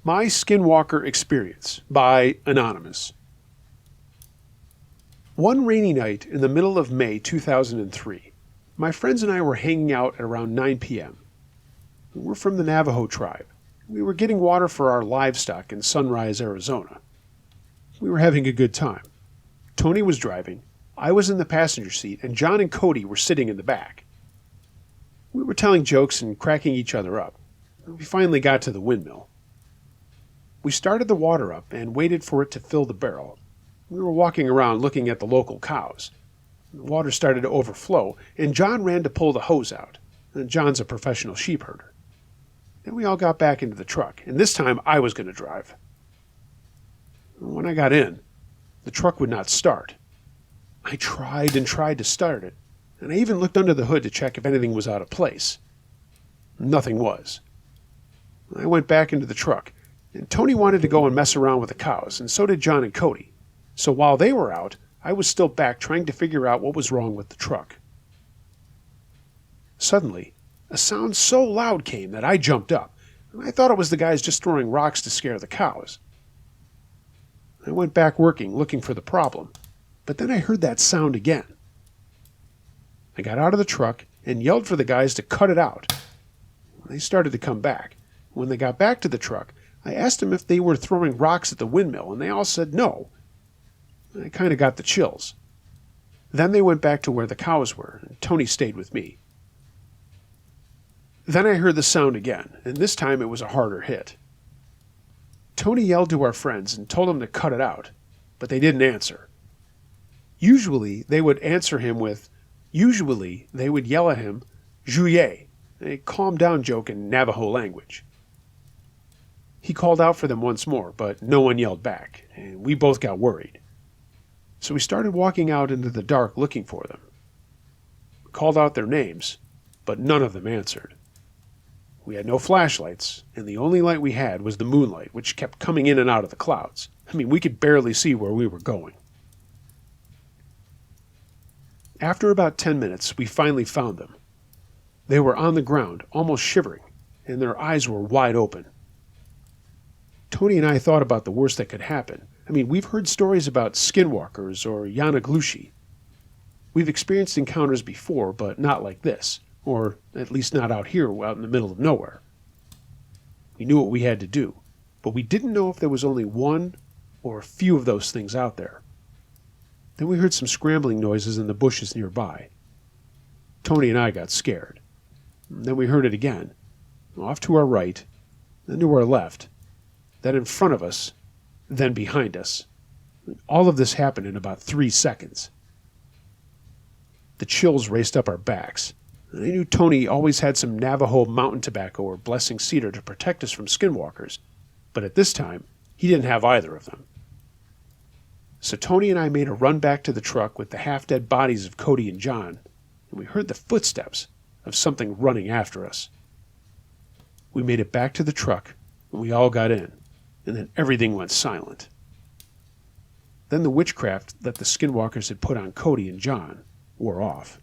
My Skinwalker Experience by Anonymous. One rainy night in the middle of May 2003, my friends and I were hanging out at around 9 p.m. We're from the Navajo tribe. We were getting water for our livestock in Sunrise, Arizona. We were having a good time. Tony was driving, I was in the passenger seat, and John and Cody were sitting in the back. We were telling jokes and cracking each other up. We finally got to the windmill. We started the water up and waited for it to fill the barrel. We were walking around looking at the local cows. The water started to overflow, and John ran to pull the hose out. John's a professional sheep herder. Then we all got back into the truck, and this time I was going to drive. When I got in, the truck would not start. I tried and tried to start it, and I even looked under the hood to check if anything was out of place. Nothing was. I went back into the truck, and Tony wanted to go and mess around with the cows, and so did John and Cody. So while they were out, I was still back trying to figure out what was wrong with the truck. Suddenly, a sound so loud came that I jumped up, and I thought it was the guys just throwing rocks to scare the cows. I went back working, looking for the problem, but then I heard that sound again. I got out of the truck and yelled for the guys to cut it out. They started to come back. When they got back to the truck, I asked them if they were throwing rocks at the windmill, and they all said no. I kind of got the chills. Then they went back to where the cows were, and Tony stayed with me. Then I heard the sound again, and this time it was a harder hit. Tony yelled to our friends and told them to cut it out, but they didn't answer. Usually they would yell at him, "Juye," a calm-down joke in Navajo language. He called out for them once more, but no one yelled back, and we both got worried. So we started walking out into the dark looking for them. We called out their names, but none of them answered. We had no flashlights, and the only light we had was the moonlight, which kept coming in and out of the clouds. We could barely see where we were going. After about 10 minutes, we finally found them. They were on the ground, almost shivering, and their eyes were wide open. Tony and I thought about the worst that could happen. We've heard stories about skinwalkers or yanaglushi. We've experienced encounters before, but not like this, or at least not out here, out in the middle of nowhere. We knew what we had to do, but we didn't know if there was only one or a few of those things out there. Then we heard some scrambling noises in the bushes nearby. Tony and I got scared. Then we heard it again, off to our right, then to our left, then in front of us, then behind us. All of this happened in about 3 seconds. The chills raced up our backs. I knew Tony always had some Navajo mountain tobacco or blessing cedar to protect us from skinwalkers, but at this time, he didn't have either of them. So Tony and I made a run back to the truck with the half-dead bodies of Cody and John, and we heard the footsteps of something running after us. We made it back to the truck, and we all got in, and then everything went silent. Then the witchcraft that the skinwalkers had put on Cody and John wore off.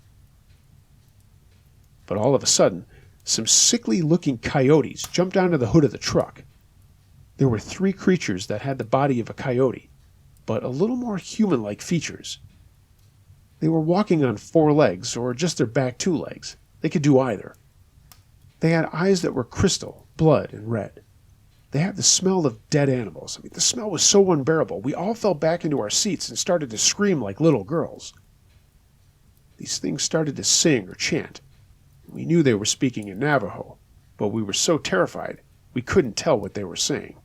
But all of a sudden, some sickly-looking coyotes jumped onto the hood of the truck. There were 3 creatures that had the body of a coyote, but a little more human-like features. They were walking on 4 legs, or just their back 2 legs. They could do either. They had eyes that were crystal, blood, and red. They had the smell of dead animals. The smell was so unbearable, we all fell back into our seats and started to scream like little girls. These things started to sing or chant. We knew they were speaking in Navajo, but we were so terrified we couldn't tell what they were saying.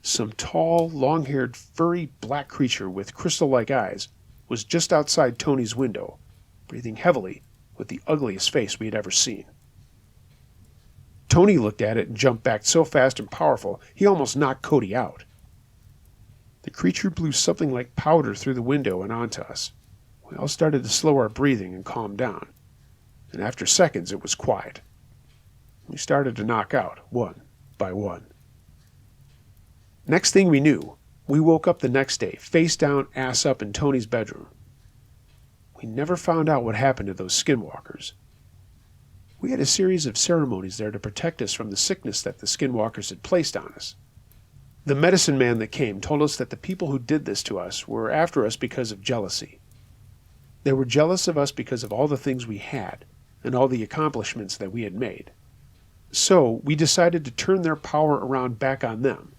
Some tall, long-haired, furry black creature with crystal-like eyes was just outside Tony's window, breathing heavily with the ugliest face we had ever seen. Tony looked at it and jumped back so fast and powerful he almost knocked Cody out. The creature blew something like powder through the window and onto us. We all started to slow our breathing and calm down, and after seconds it was quiet. We started to knock out, one by one. Next thing we knew, we woke up the next day, face down, ass up in Tony's bedroom. We never found out what happened to those skinwalkers. We had a series of ceremonies there to protect us from the sickness that the skinwalkers had placed on us. The medicine man that came told us that the people who did this to us were after us because of jealousy. They were jealous of us because of all the things we had and all the accomplishments that we had made. So we decided to turn their power around back on them,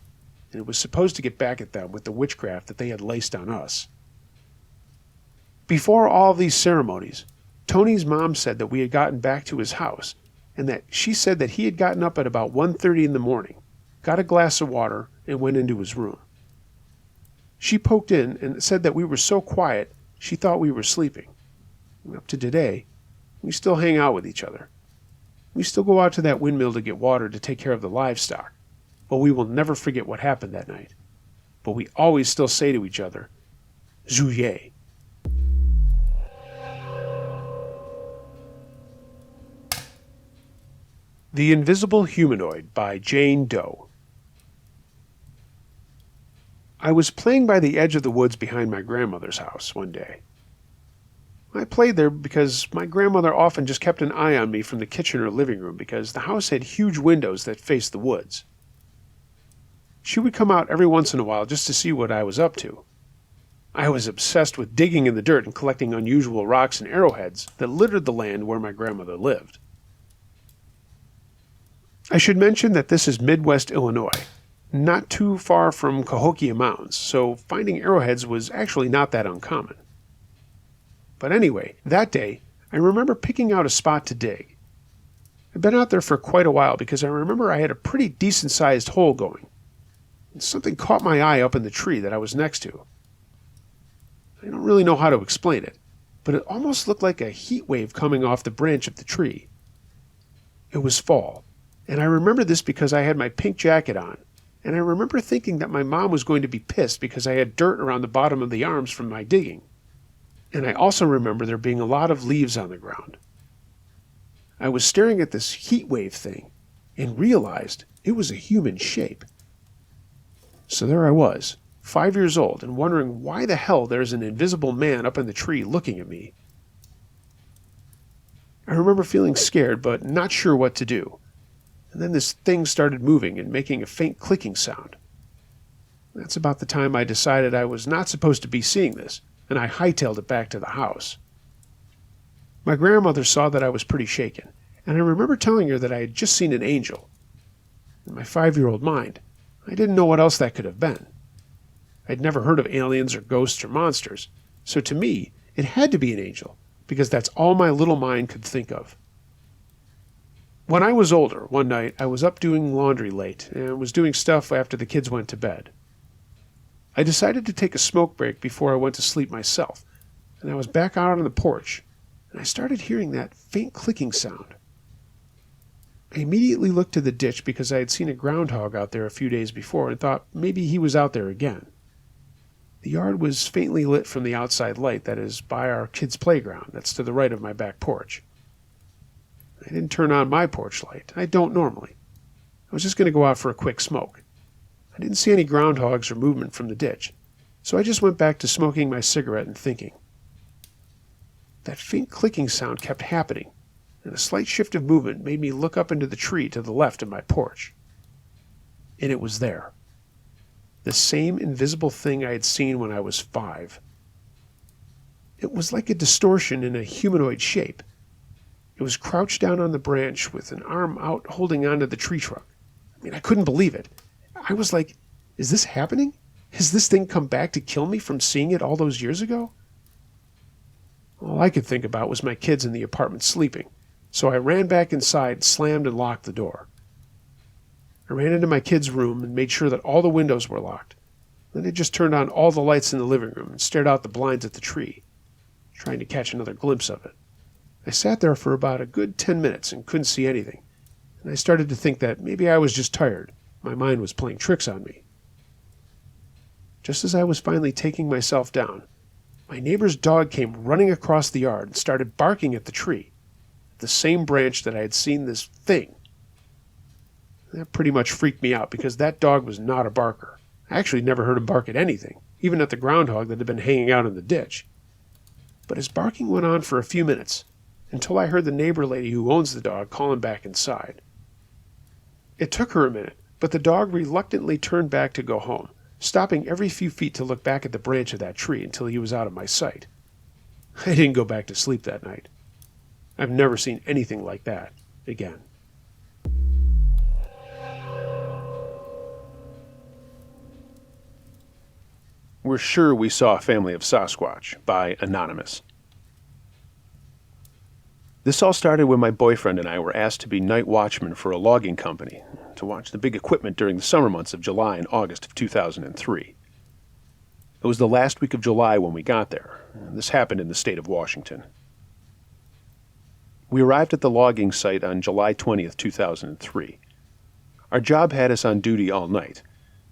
and it was supposed to get back at them with the witchcraft that they had laced on us. Before all these ceremonies, Tony's mom said that we had gotten back to his house, and that she said that he had gotten up at about 1:30 in the morning, got a glass of water, and went into his room. She poked in and said that we were so quiet she thought we were sleeping. And up to today, we still hang out with each other. We still go out to that windmill to get water to take care of the livestock, but we will never forget what happened that night. But we always still say to each other, Zouye. The Invisible Humanoid by Jane Doe. I was playing by the edge of the woods behind my grandmother's house one day. I played there because my grandmother often just kept an eye on me from the kitchen or living room because the house had huge windows that faced the woods. She would come out every once in a while just to see what I was up to. I was obsessed with digging in the dirt and collecting unusual rocks and arrowheads that littered the land where my grandmother lived. I should mention that this is Midwest Illinois, not too far from Cahokia Mountains, so finding arrowheads was actually not that uncommon. But anyway, that day, I remember picking out a spot to dig. I'd been out there for quite a while because I remember I had a pretty decent-sized hole going, and something caught my eye up in the tree that I was next to. I don't really know how to explain it, but it almost looked like a heat wave coming off the branch of the tree. It was fall, and I remember this because I had my pink jacket on, and I remember thinking that my mom was going to be pissed because I had dirt around the bottom of the arms from my digging. And I also remember there being a lot of leaves on the ground. I was staring at this heat wave thing and realized it was a human shape. So there I was, 5 years old, and wondering why the hell there's an invisible man up in the tree looking at me. I remember feeling scared but not sure what to do. And then this thing started moving and making a faint clicking sound. That's about the time I decided I was not supposed to be seeing this, and I hightailed it back to the house. My grandmother saw that I was pretty shaken, and I remember telling her that I had just seen an angel. In my 5-year-old mind, I didn't know what else that could have been. I'd never heard of aliens or ghosts or monsters, so to me, it had to be an angel, because that's all my little mind could think of. When I was older, one night, I was up doing laundry late and was doing stuff after the kids went to bed. I decided to take a smoke break before I went to sleep myself, and I was back out on the porch, and I started hearing that faint clicking sound. I immediately looked to the ditch because I had seen a groundhog out there a few days before and thought maybe he was out there again. The yard was faintly lit from the outside light that is by our kids' playground that's to the right of my back porch. I didn't turn on my porch light. I don't normally. I was just going to go out for a quick smoke. I didn't see any groundhogs or movement from the ditch, so I just went back to smoking my cigarette and thinking. That faint clicking sound kept happening, and a slight shift of movement made me look up into the tree to the left of my porch. And it was there. The same invisible thing I had seen when I was 5. It was like a distortion in a humanoid shape. It was crouched down on the branch with an arm out holding onto the tree trunk. I couldn't believe it. I was like, is this happening? Has this thing come back to kill me from seeing it all those years ago? All I could think about was my kids in the apartment sleeping, so I ran back inside, slammed and locked the door. I ran into my kids' room and made sure that all the windows were locked. Then I just turned on all the lights in the living room and stared out the blinds at the tree, trying to catch another glimpse of it. I sat there for about a good 10 minutes and couldn't see anything, and I started to think that maybe I was just tired. My mind was playing tricks on me. Just as I was finally taking myself down, my neighbor's dog came running across the yard and started barking at the tree, the same branch that I had seen this thing. That pretty much freaked me out because that dog was not a barker. I actually never heard him bark at anything, even at the groundhog that had been hanging out in the ditch. But his barking went on for a few minutes, until I heard the neighbor lady who owns the dog calling back inside. It took her a minute, but the dog reluctantly turned back to go home, stopping every few feet to look back at the branch of that tree until he was out of my sight. I didn't go back to sleep that night. I've never seen anything like that again. We're sure we saw a family of Sasquatch, by Anonymous. This all started when my boyfriend and I were asked to be night watchmen for a logging company to watch the big equipment during the summer months of July and August of 2003. It was the last week of July when we got there. This happened in the state of Washington. We arrived at the logging site on July 20th, 2003. Our job had us on duty all night,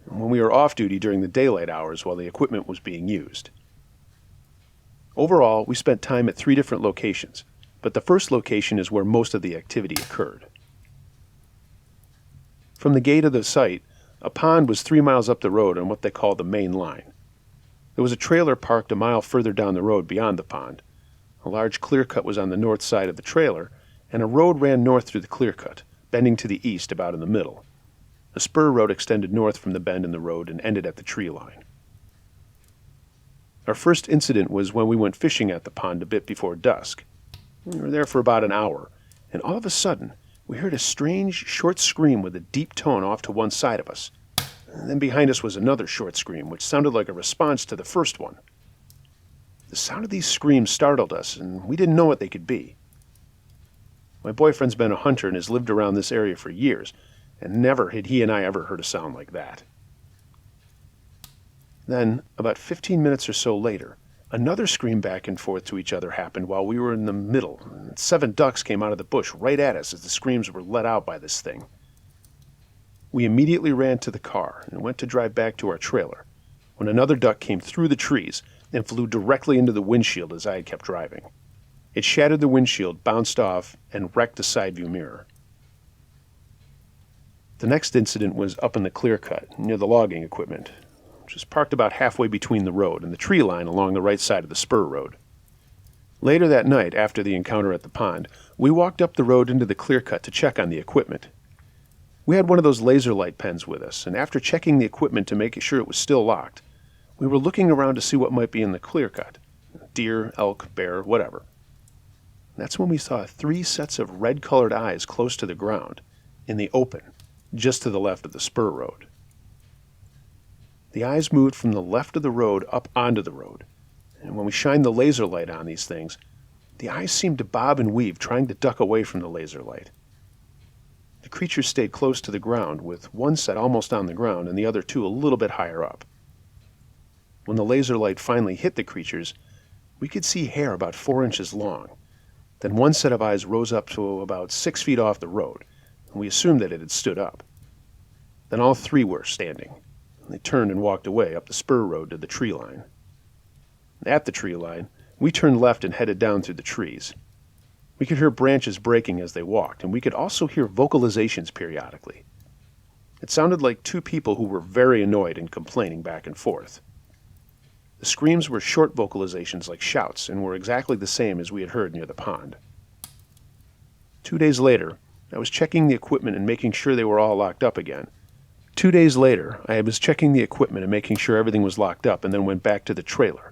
when we were off duty during the daylight hours while the equipment was being used. Overall, we spent time at 3 different locations, but the first location is where most of the activity occurred. From the gate of the site, a pond was 3 miles up the road on what they call the main line. There was a trailer parked a mile further down the road beyond the pond. A large clear-cut was on the north side of the trailer, and a road ran north through the clear-cut, bending to the east about in the middle. A spur road extended north from the bend in the road and ended at the tree line. Our first incident was when we went fishing at the pond a bit before dusk. We were there for about an hour, and all of a sudden, we heard a strange, short scream with a deep tone off to one side of us. And then behind us was another short scream, which sounded like a response to the first one. The sound of these screams startled us, and we didn't know what they could be. My boyfriend's been a hunter and has lived around this area for years, and never had he and I ever heard a sound like that. Then, about 15 minutes or so later, another scream back and forth to each other happened while we were in the middle, and 7 ducks came out of the bush right at us as the screams were let out by this thing. We immediately ran to the car and went to drive back to our trailer, when another duck came through the trees and flew directly into the windshield as I had kept driving. It shattered the windshield, bounced off, and wrecked the side view mirror. The next incident was up in the clear cut, near the logging equipment, which was parked about halfway between the road and the tree line along the right side of the spur road. Later that night, after the encounter at the pond, we walked up the road into the clear cut to check on the equipment. We had one of those laser light pens with us, and after checking the equipment to make sure it was still locked, we were looking around to see what might be in the clear cut. Deer, elk, bear, whatever. That's when we saw 3 sets of red-colored eyes close to the ground, in the open, just to the left of the spur road. The eyes moved from the left of the road up onto the road, and when we shined the laser light on these things, the eyes seemed to bob and weave, trying to duck away from the laser light. The creatures stayed close to the ground, with one set almost on the ground and the other 2 a little bit higher up. When the laser light finally hit the creatures, we could see hair about 4 inches long. Then one set of eyes rose up to about 6 feet off the road, and we assumed that it had stood up. Then all 3 were standing. They turned and walked away up the spur road to the tree line. At the tree line, we turned left and headed down through the trees. We could hear branches breaking as they walked, and we could also hear vocalizations periodically. It sounded like 2 people who were very annoyed and complaining back and forth. The screams were short vocalizations like shouts and were exactly the same as we had heard near the pond. 2 days later, I was checking the equipment and making sure they were all locked up again. 2 days later, I was checking the equipment and making sure everything was locked up, and then went back to the trailer.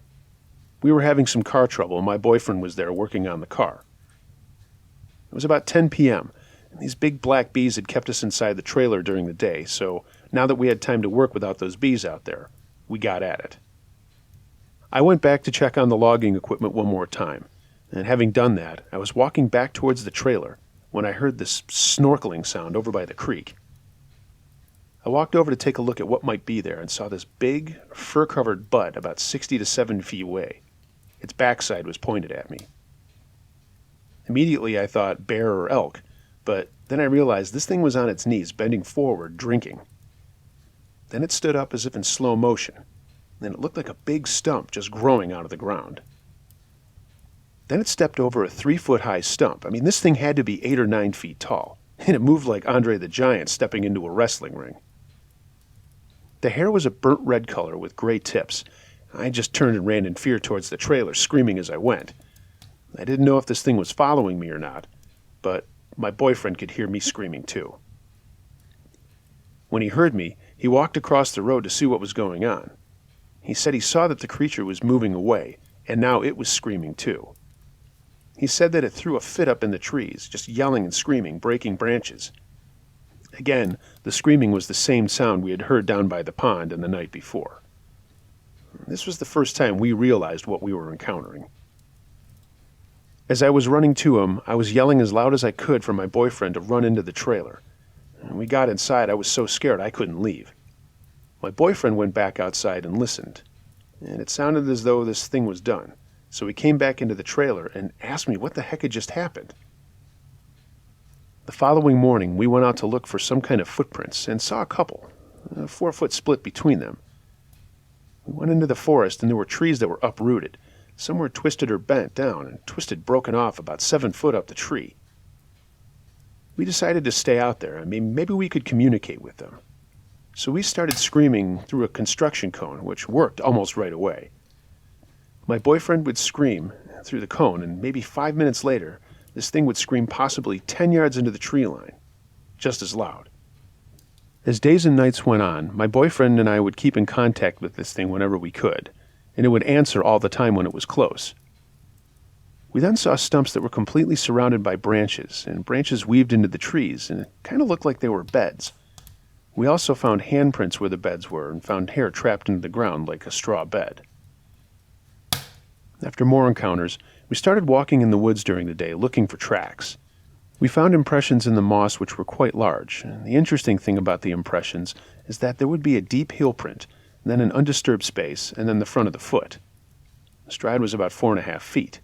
We were having some car trouble, and my boyfriend was there working on the car. It was about 10 p.m., and these big black bees had kept us inside the trailer during the day, so now that we had time to work without those bees out there, we got at it. I went back to check on the logging equipment one more time, and having done that, I was walking back towards the trailer when I heard this snorkeling sound over by the creek. I walked over to take a look at what might be there and saw this big, fur-covered butt about 60 to 70 feet away. Its backside was pointed at me. Immediately I thought bear or elk, but then I realized this thing was on its knees, bending forward, drinking. Then it stood up as if in slow motion, and it looked like a big stump just growing out of the ground. Then it stepped over a 3-foot-high stump. I mean, this thing had to be 8 or 9 feet tall, and it moved like Andre the Giant stepping into a wrestling ring. The hair was a burnt red color with gray tips. I just turned and ran in fear towards the trailer, screaming as I went. I didn't know if this thing was following me or not, but my boyfriend could hear me screaming too. When he heard me, he walked across the road to see what was going on. He said he saw that the creature was moving away, and now it was screaming too. He said that it threw a fit up in the trees, just yelling and screaming, breaking branches. Again, the screaming was the same sound we had heard down by the pond and the night before. This was the first time we realized what we were encountering. As I was running to him, I was yelling as loud as I could for my boyfriend to run into the trailer. When we got inside, I was so scared I couldn't leave. My boyfriend went back outside and listened, and it sounded as though this thing was done, so he came back into the trailer and asked me what the heck had just happened. The following morning, we went out to look for some kind of footprints and saw a couple, a 4-foot split between them. We went into the forest and there were trees that were uprooted. Some were twisted or bent down and twisted broken off about 7 foot up the tree. We decided to stay out there. Maybe we could communicate with them. So we started screaming through a construction cone, which worked almost right away. My boyfriend would scream through the cone, and maybe 5 minutes later, this thing would scream possibly 10 yards into the tree line, just as loud. As days and nights went on, my boyfriend and I would keep in contact with this thing whenever we could, and it would answer all the time when it was close. We then saw stumps that were completely surrounded by branches, and branches weaved into the trees, and it kind of looked like they were beds. We also found handprints where the beds were, and found hair trapped into the ground like a straw bed. After more encounters, we started walking in the woods during the day, looking for tracks. We found impressions in the moss which were quite large, and the interesting thing about the impressions is that there would be a deep heel print, then an undisturbed space, and then the front of the foot. The stride was about 4.5 feet,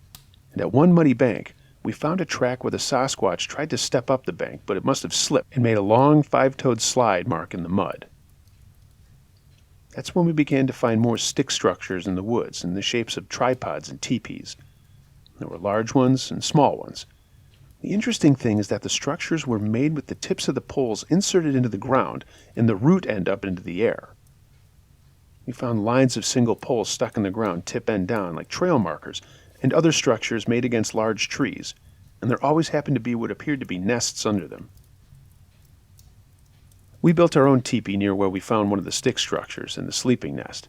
and at one muddy bank, we found a track where the Sasquatch tried to step up the bank, but it must have slipped and made a long 5-toed slide mark in the mud. That's when we began to find more stick structures in the woods in the shapes of tripods and teepees. There were large ones and small ones. The interesting thing is that the structures were made with the tips of the poles inserted into the ground and the root end up into the air. We found lines of single poles stuck in the ground tip end down like trail markers, and other structures made against large trees, and there always happened to be what appeared to be nests under them. We built our own teepee near where we found one of the stick structures and the sleeping nest.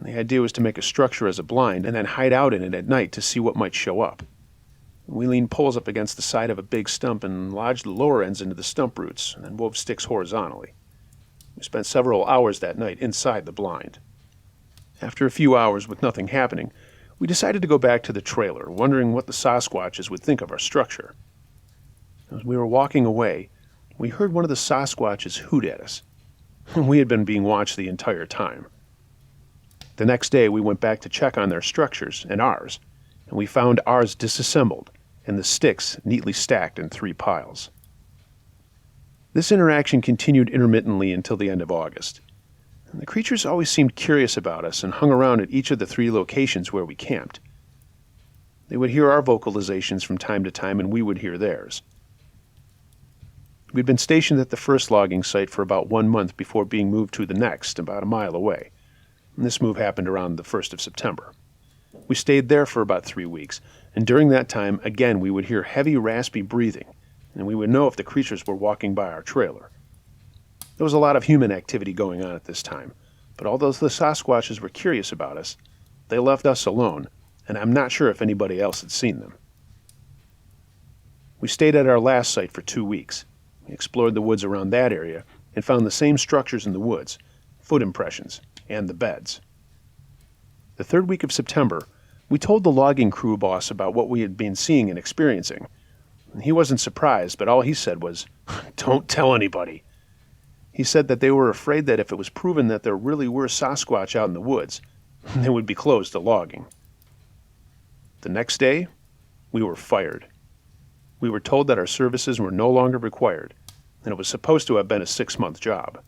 The idea was to make a structure as a blind and then hide out in it at night to see what might show up. We leaned poles up against the side of a big stump and lodged the lower ends into the stump roots and then wove sticks horizontally. We spent several hours that night inside the blind. After a few hours with nothing happening, we decided to go back to the trailer, wondering what the Sasquatches would think of our structure. As we were walking away, we heard one of the Sasquatches hoot at us. We had been being watched the entire time. The next day, we went back to check on their structures and ours, and we found ours disassembled and the sticks neatly stacked in 3 piles. This interaction continued intermittently until the end of August. The creatures always seemed curious about us and hung around at each of the 3 locations where we camped. They would hear our vocalizations from time to time, and we would hear theirs. We'd been stationed at the first logging site for about 1 month before being moved to the next, about a mile away. And this move happened around the 1st of September. We stayed there for about 3 weeks, and during that time, again, we would hear heavy, raspy breathing, and we would know if the creatures were walking by our trailer. There was a lot of human activity going on at this time, but although the Sasquatches were curious about us, they left us alone, and I'm not sure if anybody else had seen them. We stayed at our last site for 2 weeks. We explored the woods around that area and found the same structures in the woods, foot impressions, and the beds. The 3rd week of September, we told the logging crew boss about what we had been seeing and experiencing. He wasn't surprised, but all he said was, "Don't tell anybody." He said that they were afraid that if it was proven that there really were Sasquatch out in the woods, they would be closed to logging. The next day, we were fired. We were told that our services were no longer required, and it was supposed to have been a 6-month job.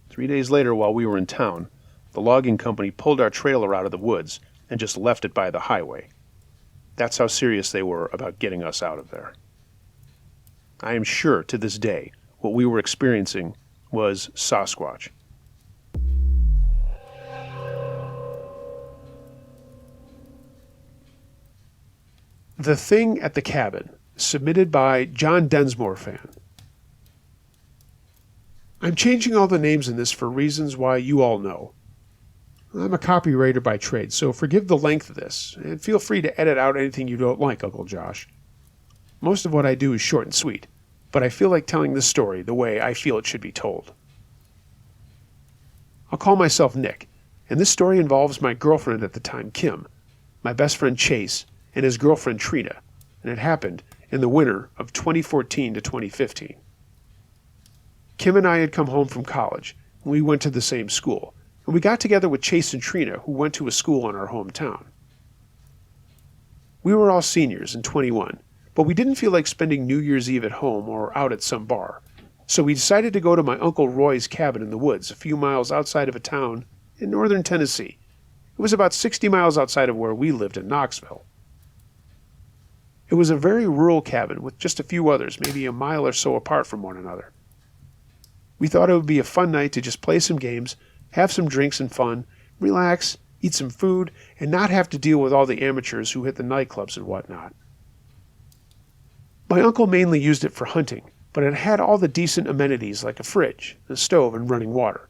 3 days later, while we were in town, the logging company pulled our trailer out of the woods and just left it by the highway. That's how serious they were about getting us out of there. I am sure to this day what we were experiencing was Sasquatch. The Thing at the Cabin, submitted by John Densmore fan. I'm changing all the names in this for reasons why you all know. I'm a copywriter by trade, so forgive the length of this, and feel free to edit out anything you don't like, Uncle Josh. Most of what I do is short and sweet, but I feel like telling this story the way I feel it should be told. I'll call myself Nick, and this story involves my girlfriend at the time, Kim, my best friend Chase, and his girlfriend Trina, and it happened in the winter of 2014 to 2015. Kim and I had come home from college, and we went to the same school, and we got together with Chase and Trina, who went to a school in our hometown. We were all seniors and 21, but we didn't feel like spending New Year's Eve at home or out at some bar, so we decided to go to my Uncle Roy's cabin in the woods a few miles outside of a town in northern Tennessee. It was about 60 miles outside of where we lived in Knoxville. It was a very rural cabin with just a few others, maybe a mile or so apart from one another. We thought it would be a fun night to just play some games, have some drinks and fun, relax, eat some food, and not have to deal with all the amateurs who hit the nightclubs and whatnot. My uncle mainly used it for hunting, but it had all the decent amenities like a fridge, a stove, and running water.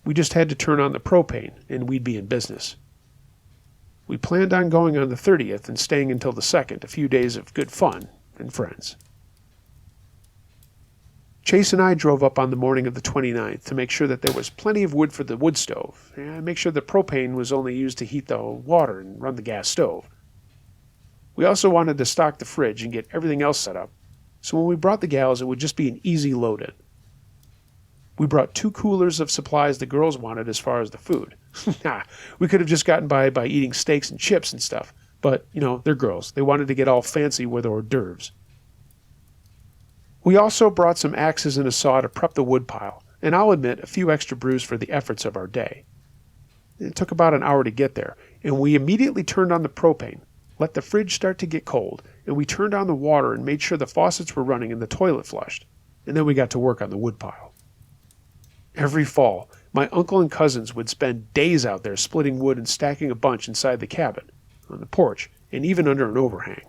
We just had to turn on the propane, and we'd be in business. We planned on going on the 30th and staying until the 2nd, a few days of good fun and friends. Chase and I drove up on the morning of the 29th to make sure that there was plenty of wood for the wood stove, and make sure the propane was only used to heat the water and run the gas stove. We also wanted to stock the fridge and get everything else set up, so when we brought the gals, it would just be an easy load-in. We brought 2 coolers of supplies the girls wanted as far as the food. We could have just gotten by eating steaks and chips and stuff, but, they're girls. They wanted to get all fancy with hors d'oeuvres. We also brought some axes and a saw to prep the wood pile, and I'll admit a few extra brews for the efforts of our day. It took about an hour to get there, and we immediately turned on the propane, let the fridge start to get cold, and we turned on the water and made sure the faucets were running and the toilet flushed, and then we got to work on the wood pile. Every fall, my uncle and cousins would spend days out there splitting wood and stacking a bunch inside the cabin, on the porch, and even under an overhang.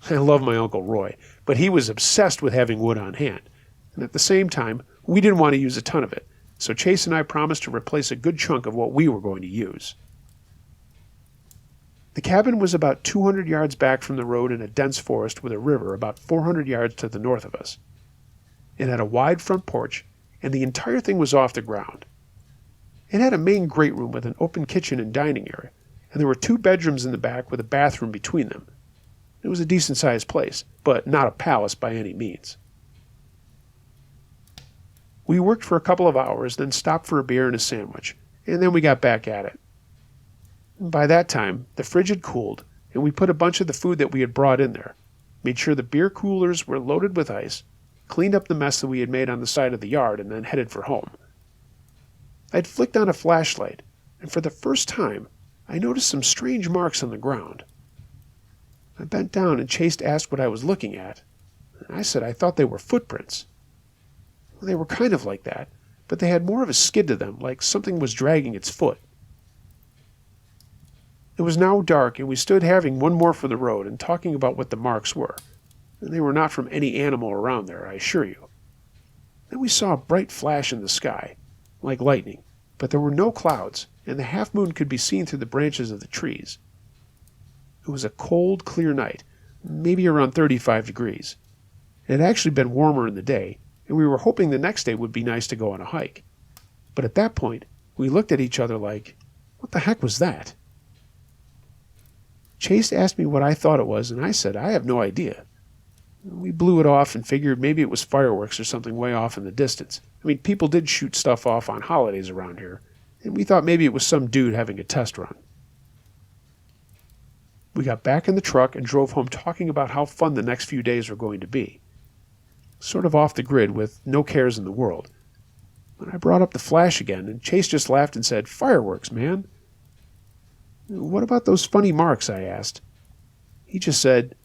I love my Uncle Roy, but he was obsessed with having wood on hand, and at the same time, we didn't want to use a ton of it, so Chase and I promised to replace a good chunk of what we were going to use. The cabin was about 200 yards back from the road in a dense forest with a river about 400 yards to the north of us. It had a wide front porch, and the entire thing was off the ground. It had a main great room with an open kitchen and dining area, and there were 2 bedrooms in the back with a bathroom between them. It was a decent-sized place, but not a palace by any means. We worked for a couple of hours, then stopped for a beer and a sandwich, and then we got back at it. By that time, the fridge had cooled, and we put a bunch of the food that we had brought in there, made sure the beer coolers were loaded with ice, cleaned up the mess that we had made on the side of the yard, and then headed for home. I'd flicked on a flashlight, and for the first time, I noticed some strange marks on the ground. I bent down and Chase asked what I was looking at. I said I thought they were footprints. Well, they were kind of like that, but they had more of a skid to them, like something was dragging its foot. It was now dark, and we stood having one more for the road and talking about what the marks were. And they were not from any animal around there, I assure you. Then we saw a bright flash in the sky, like lightning, but there were no clouds, and the half-moon could be seen through the branches of the trees. It was a cold, clear night, maybe around 35 degrees. It had actually been warmer in the day, and we were hoping the next day would be nice to go on a hike. But at that point, we looked at each other like, what the heck was that? Chase asked me what I thought it was, and I said, I have no idea. We blew it off and figured maybe it was fireworks or something way off in the distance. I mean, people did shoot stuff off on holidays around here, and we thought maybe it was some dude having a test run. We got back in the truck and drove home talking about how fun the next few days were going to be. Sort of off the grid with no cares in the world. But I brought up the flash again, and Chase just laughed and said, fireworks, man. What about those funny marks, I asked. He just said,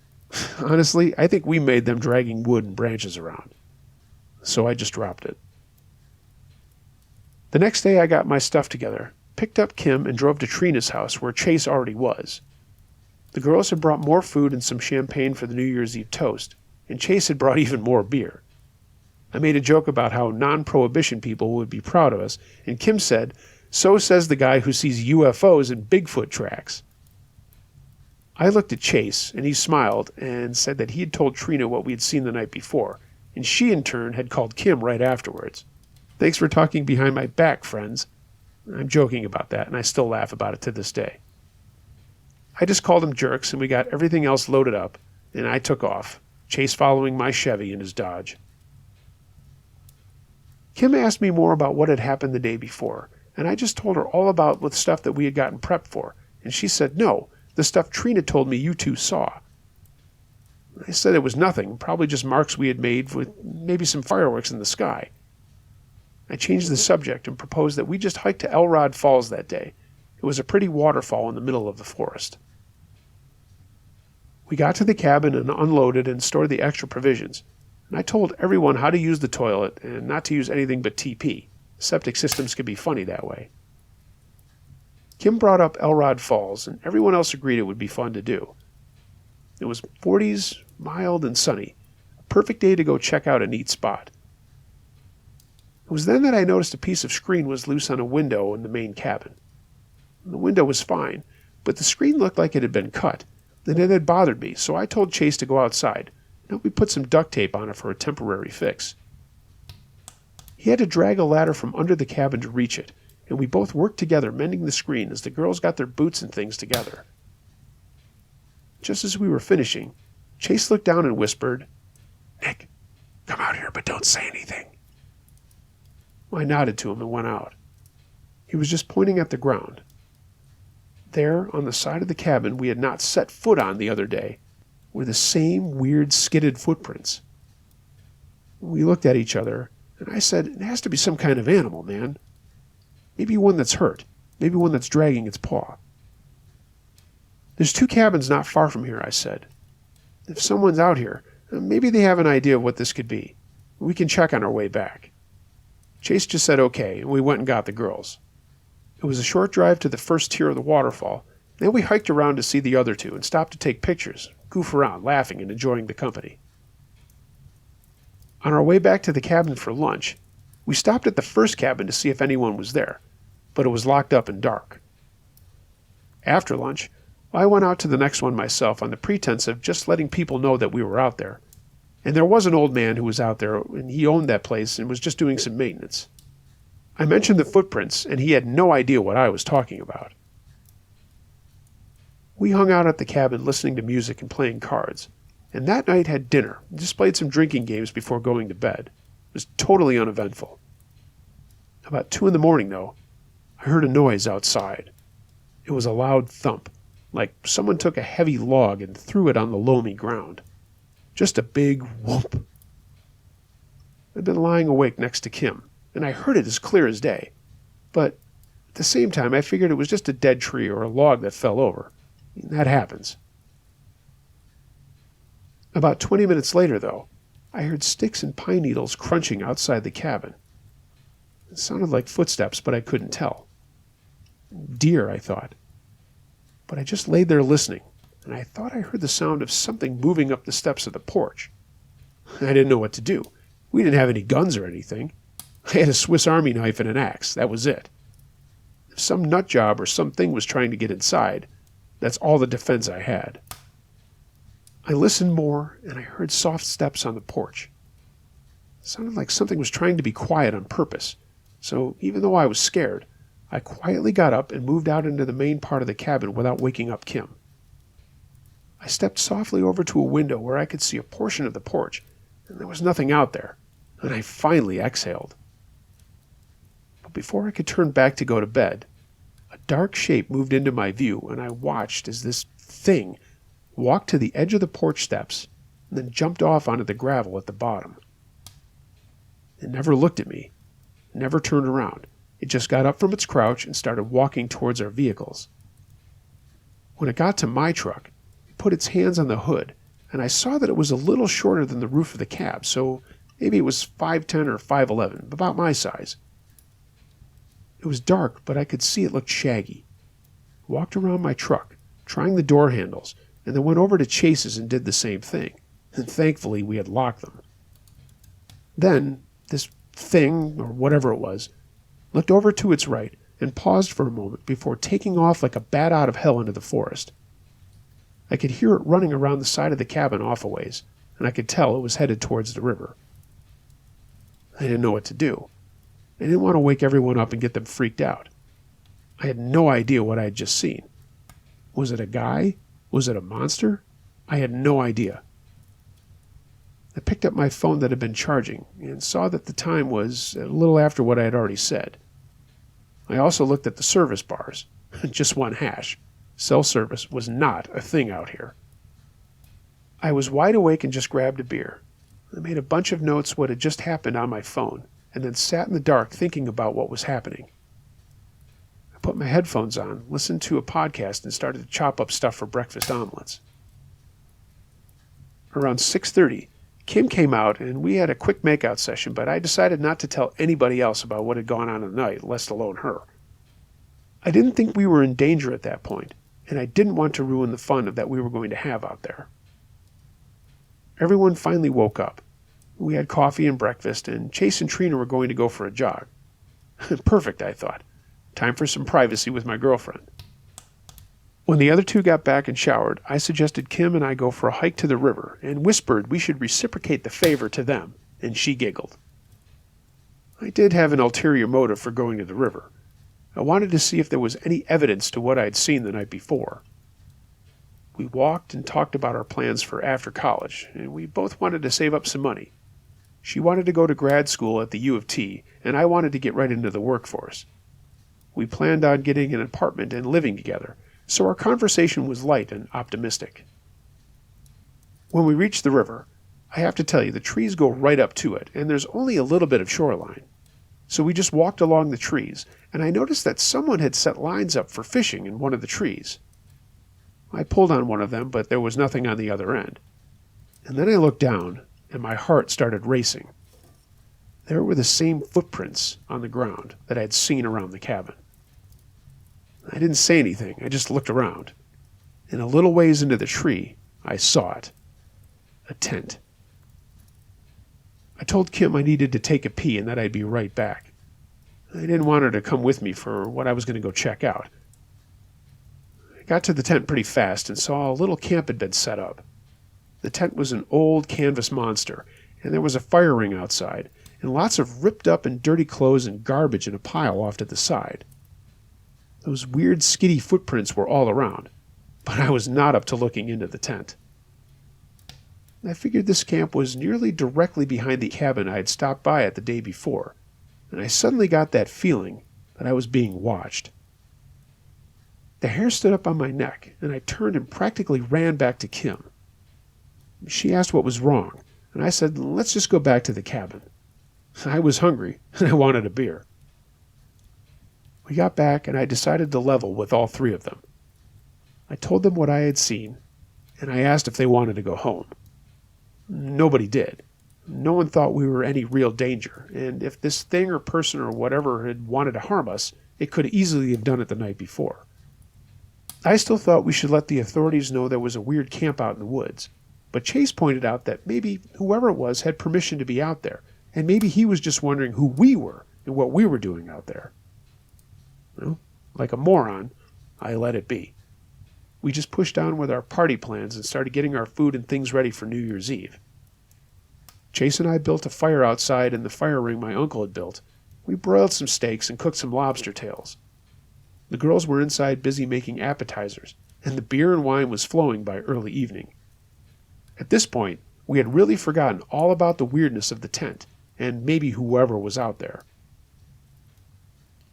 honestly, I think we made them dragging wood and branches around. So I just dropped it. The next day I got my stuff together, picked up Kim, and drove to Trina's house where Chase already was. The girls had brought more food and some champagne for the New Year's Eve toast, and Chase had brought even more beer. I made a joke about how non-prohibition people would be proud of us, and Kim said, "So says the guy who sees UFOs and Bigfoot tracks." I looked at Chase, and he smiled and said that he had told Trina what we had seen the night before, and she in turn had called Kim right afterwards. "Thanks for talking behind my back, friends." I'm joking about that, and I still laugh about it to this day. I just called them jerks, and we got everything else loaded up, and I took off, Chase following my Chevy in his Dodge. Kim asked me more about what had happened the day before, and I just told her all about the stuff that we had gotten prepped for, and she said, "No, the stuff Trina told me you two saw." I said it was nothing, probably just marks we had made with maybe some fireworks in the sky. I changed the subject and proposed that we just hike to Elrod Falls that day. It was a pretty waterfall in the middle of the forest. We got to the cabin and unloaded and stored the extra provisions, and I told everyone how to use the toilet and not to use anything but TP. Septic systems can be funny that way. Kim brought up Elrod Falls, and everyone else agreed it would be fun to do. It was 40s, mild and sunny, a perfect day to go check out a neat spot. It was then that I noticed a piece of screen was loose on a window in the main cabin. The window was fine, but the screen looked like it had been cut, and it had bothered me, so I told Chase to go outside and help me put some duct tape on it for a temporary fix. He had to drag a ladder from under the cabin to reach it, and we both worked together mending the screen as the girls got their boots and things together. Just as we were finishing, Chase looked down and whispered, "Nick, come out here, but don't say anything." I nodded to him and went out. He was just pointing at the ground. There, on the side of the cabin we had not set foot on the other day, were the same weird skidded footprints. We looked at each other, and I said, "It has to be some kind of animal, man. Maybe one that's hurt. Maybe one that's dragging its paw." "There's 2 cabins not far from here," I said. "If someone's out here, maybe they have an idea of what this could be. We can check on our way back." Chase just said okay, and we went and got the girls. It was a short drive to the first tier of the waterfall. Then we hiked around to see the other 2 and stopped to take pictures, goof around, laughing and enjoying the company. On our way back to the cabin for lunch, we stopped at the first cabin to see if anyone was there, but it was locked up and dark. After lunch, I went out to the next one myself on the pretense of just letting people know that we were out there. And there was an old man who was out there, and he owned that place and was just doing some maintenance. I mentioned the footprints, and he had no idea what I was talking about. We hung out at the cabin listening to music and playing cards, and that night had dinner and just played some drinking games before going to bed. It was totally uneventful. About 2 a.m, though, I heard a noise outside. It was a loud thump, like someone took a heavy log and threw it on the loamy ground. Just a big whoop. I'd been lying awake next to Kim, and I heard it as clear as day. But at the same time, I figured it was just a dead tree or a log that fell over. That happens. About 20 minutes later, though, I heard sticks and pine needles crunching outside the cabin. It sounded like footsteps, but I couldn't tell. Deer, I thought. But I just laid there listening, and I thought I heard the sound of something moving up the steps of the porch. I didn't know what to do. We didn't have any guns or anything. I had a Swiss Army knife and an axe. That was it. If some nut job or something was trying to get inside, that's all the defense I had. I listened more, and I heard soft steps on the porch. It sounded like something was trying to be quiet on purpose, so even though I was scared, I quietly got up and moved out into the main part of the cabin without waking up Kim. I stepped softly over to a window where I could see a portion of the porch, and there was nothing out there, and I finally exhaled. But before I could turn back to go to bed, a dark shape moved into my view, and I watched as this thing walked to the edge of the porch steps and then jumped off onto the gravel at the bottom. It never looked at me, never turned around. It just got up from its crouch and started walking towards our vehicles. When it got to my truck, it put its hands on the hood, and I saw that it was a little shorter than the roof of the cab, so maybe it was 5'10" or 5'11", about my size. It was dark, but I could see it looked shaggy. It walked around my truck, trying the door handles, and then went over to Chase's and did the same thing, and thankfully we had locked them. Then, this thing, or whatever it was, looked over to its right and paused for a moment before taking off like a bat out of hell into the forest. I could hear it running around the side of the cabin off a ways, and I could tell it was headed towards the river. I didn't know what to do. I didn't want to wake everyone up and get them freaked out. I had no idea what I had just seen. Was it a guy? Was it a monster? I had no idea. I picked up my phone that had been charging and saw that the time was a little after what I had already said. I also looked at the service bars. Just one hash. Cell service was not a thing out here. I was wide awake and just grabbed a beer. I made a bunch of notes what had just happened on my phone, and then sat in the dark thinking about what was happening. I put my headphones on, listened to a podcast, and started to chop up stuff for breakfast omelets. Around 6:30, Kim came out, and we had a quick makeout session, but I decided not to tell anybody else about what had gone on in the night, lest alone her. I didn't think we were in danger at that point, and I didn't want to ruin the fun that we were going to have out there. Everyone finally woke up. We had coffee and breakfast, and Chase and Trina were going to go for a jog. Perfect, I thought. Time for some privacy with my girlfriend. When the other two got back and showered, I suggested Kim and I go for a hike to the river, and whispered we should reciprocate the favor to them, and she giggled. I did have an ulterior motive for going to the river. I wanted to see if there was any evidence to what I had seen the night before. We walked and talked about our plans for after college, and we both wanted to save up some money. She wanted to go to grad school at the U of T, and I wanted to get right into the workforce. We planned on getting an apartment and living together, so our conversation was light and optimistic. When we reached the river, I have to tell you, the trees go right up to it, and there's only a little bit of shoreline. So we just walked along the trees, and I noticed that someone had set lines up for fishing in one of the trees. I pulled on one of them, but there was nothing on the other end. And then I looked down, and my heart started racing. There were the same footprints on the ground that I had seen around the cabin. I didn't say anything, I just looked around. And a little ways into the tree, I saw it. A tent. I told Kim I needed to take a pee and that I'd be right back. I didn't want her to come with me for what I was going to go check out. I got to the tent pretty fast and saw a little camp had been set up. The tent was an old canvas monster, and there was a fire ring outside, and lots of ripped up and dirty clothes and garbage in a pile off to the side. Those weird skitty footprints were all around, but I was not up to looking into the tent. I figured this camp was nearly directly behind the cabin I had stopped by at the day before, and I suddenly got that feeling that I was being watched. The hair stood up on my neck, and I turned and practically ran back to Kim. She asked what was wrong, and I said, let's just go back to the cabin. I was hungry, and I wanted a beer. We got back, and I decided to level with all three of them. I told them what I had seen, and I asked if they wanted to go home. Nobody did. No one thought we were any real danger, and if this thing or person or whatever had wanted to harm us, it could easily have done it the night before. I still thought we should let the authorities know there was a weird camp out in the woods, but Chase pointed out that maybe whoever it was had permission to be out there, and maybe he was just wondering who we were and what we were doing out there. Well, like a moron, I let it be. We just pushed on with our party plans and started getting our food and things ready for New Year's Eve. Chase and I built a fire outside in the fire ring my uncle had built. We broiled some steaks and cooked some lobster tails. The girls were inside busy making appetizers, and the beer and wine was flowing by early evening. At this point, we had really forgotten all about the weirdness of the tent, and maybe whoever was out there.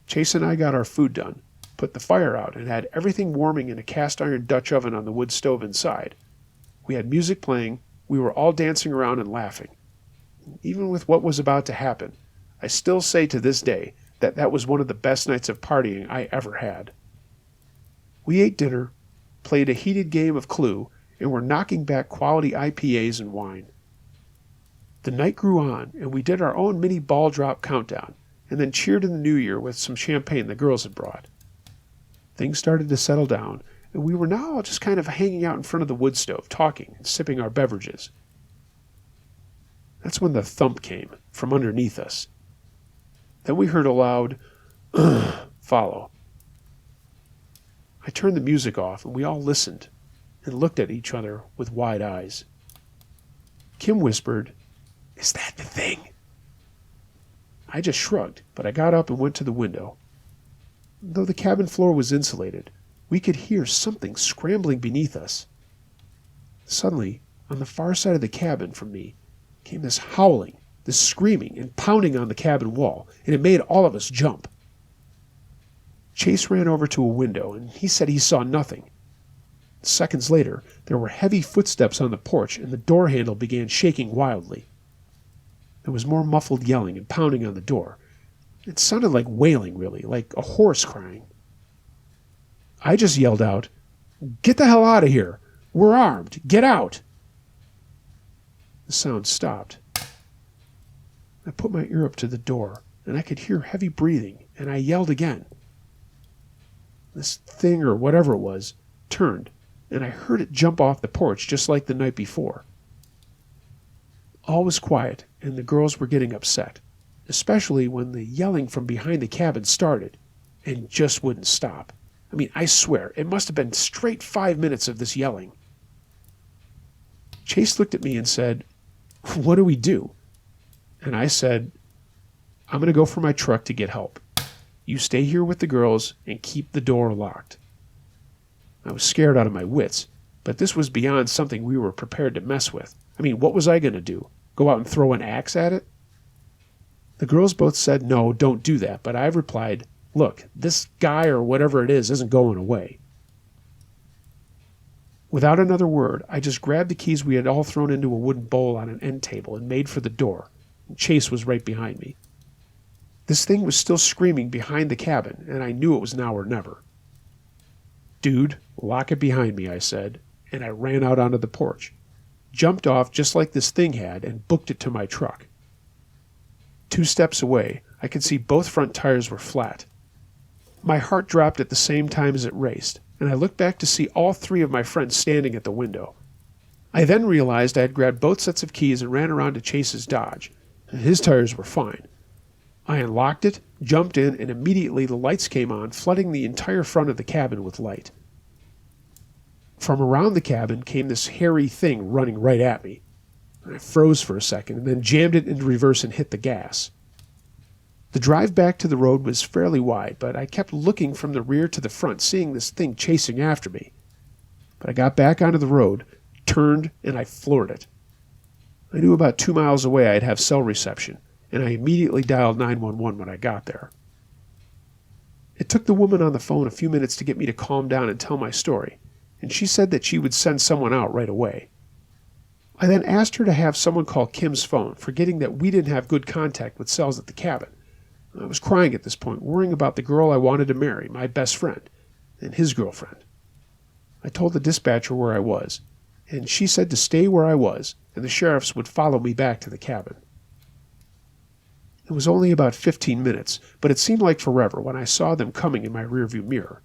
Chase and I got our food done, put the fire out, and had everything warming in a cast-iron Dutch oven on the wood stove inside. We had music playing, we were all dancing around and laughing. Even with what was about to happen, I still say to this day that that was one of the best nights of partying I ever had. We ate dinner, played a heated game of Clue, and were knocking back quality IPAs and wine. The night grew on, and we did our own mini ball drop countdown, and then cheered in the new year with some champagne the girls had brought. Things started to settle down, and we were now all just kind of hanging out in front of the wood stove, talking and sipping our beverages. That's when the thump came from underneath us. Then we heard a loud follow. I turned the music off, and we all listened and looked at each other with wide eyes. Kim whispered, "Is that the thing?" I just shrugged, but I got up and went to the window. Though the cabin floor was insulated, we could hear something scrambling beneath us. Suddenly, on the far side of the cabin from me, came this howling, this screaming and pounding on the cabin wall, and it made all of us jump. Chase ran over to a window, and he said he saw nothing. Seconds later, there were heavy footsteps on the porch, and the door handle began shaking wildly. There was more muffled yelling and pounding on the door. It sounded like wailing, really, like a horse crying. I just yelled out, "Get the hell out of here! We're armed! Get out!" The sound stopped. I put my ear up to the door, and I could hear heavy breathing, and I yelled again. This thing, or whatever it was, turned, and I heard it jump off the porch just like the night before. All was quiet, and the girls were getting upset, especially when the yelling from behind the cabin started and just wouldn't stop. I mean, I swear, it must have been straight 5 minutes of this yelling. Chase looked at me and said, "What do we do?" And I said, "I'm going to go for my truck to get help. You stay here with the girls and keep the door locked." I was scared out of my wits, but this was beyond something we were prepared to mess with. I mean, what was I going to do? Go out and throw an axe at it? The girls both said, "No, don't do that," but I replied, "Look, this guy or whatever it is isn't going away." Without another word, I just grabbed the keys we had all thrown into a wooden bowl on an end table and made for the door. Chase was right behind me. This thing was still screaming behind the cabin, and I knew it was now or never. "Dude, lock it behind me," I said, and I ran out onto the porch, jumped off just like this thing had, and booked it to my truck. 2 steps away, I could see both front tires were flat. My heart dropped at the same time as it raced, and I looked back to see all 3 of my friends standing at the window. I then realized I had grabbed both sets of keys and ran around to Chase's Dodge. His tires were fine. I unlocked it, jumped in, and immediately the lights came on, flooding the entire front of the cabin with light. From around the cabin came this hairy thing running right at me. I froze for a second and then jammed it into reverse and hit the gas. The drive back to the road was fairly wide, but I kept looking from the rear to the front, seeing this thing chasing after me. But I got back onto the road, turned, and I floored it. I knew about 2 miles away I'd have cell reception, and I immediately dialed 911 when I got there. It took the woman on the phone a few minutes to get me to calm down and tell my story, and she said that she would send someone out right away. I then asked her to have someone call Kim's phone, forgetting that we didn't have good contact with cells at the cabin. I was crying at this point, worrying about the girl I wanted to marry, my best friend, and his girlfriend. I told the dispatcher where I was, and she said to stay where I was, and the sheriffs would follow me back to the cabin. It was only about 15 minutes, but it seemed like forever when I saw them coming in my rearview mirror.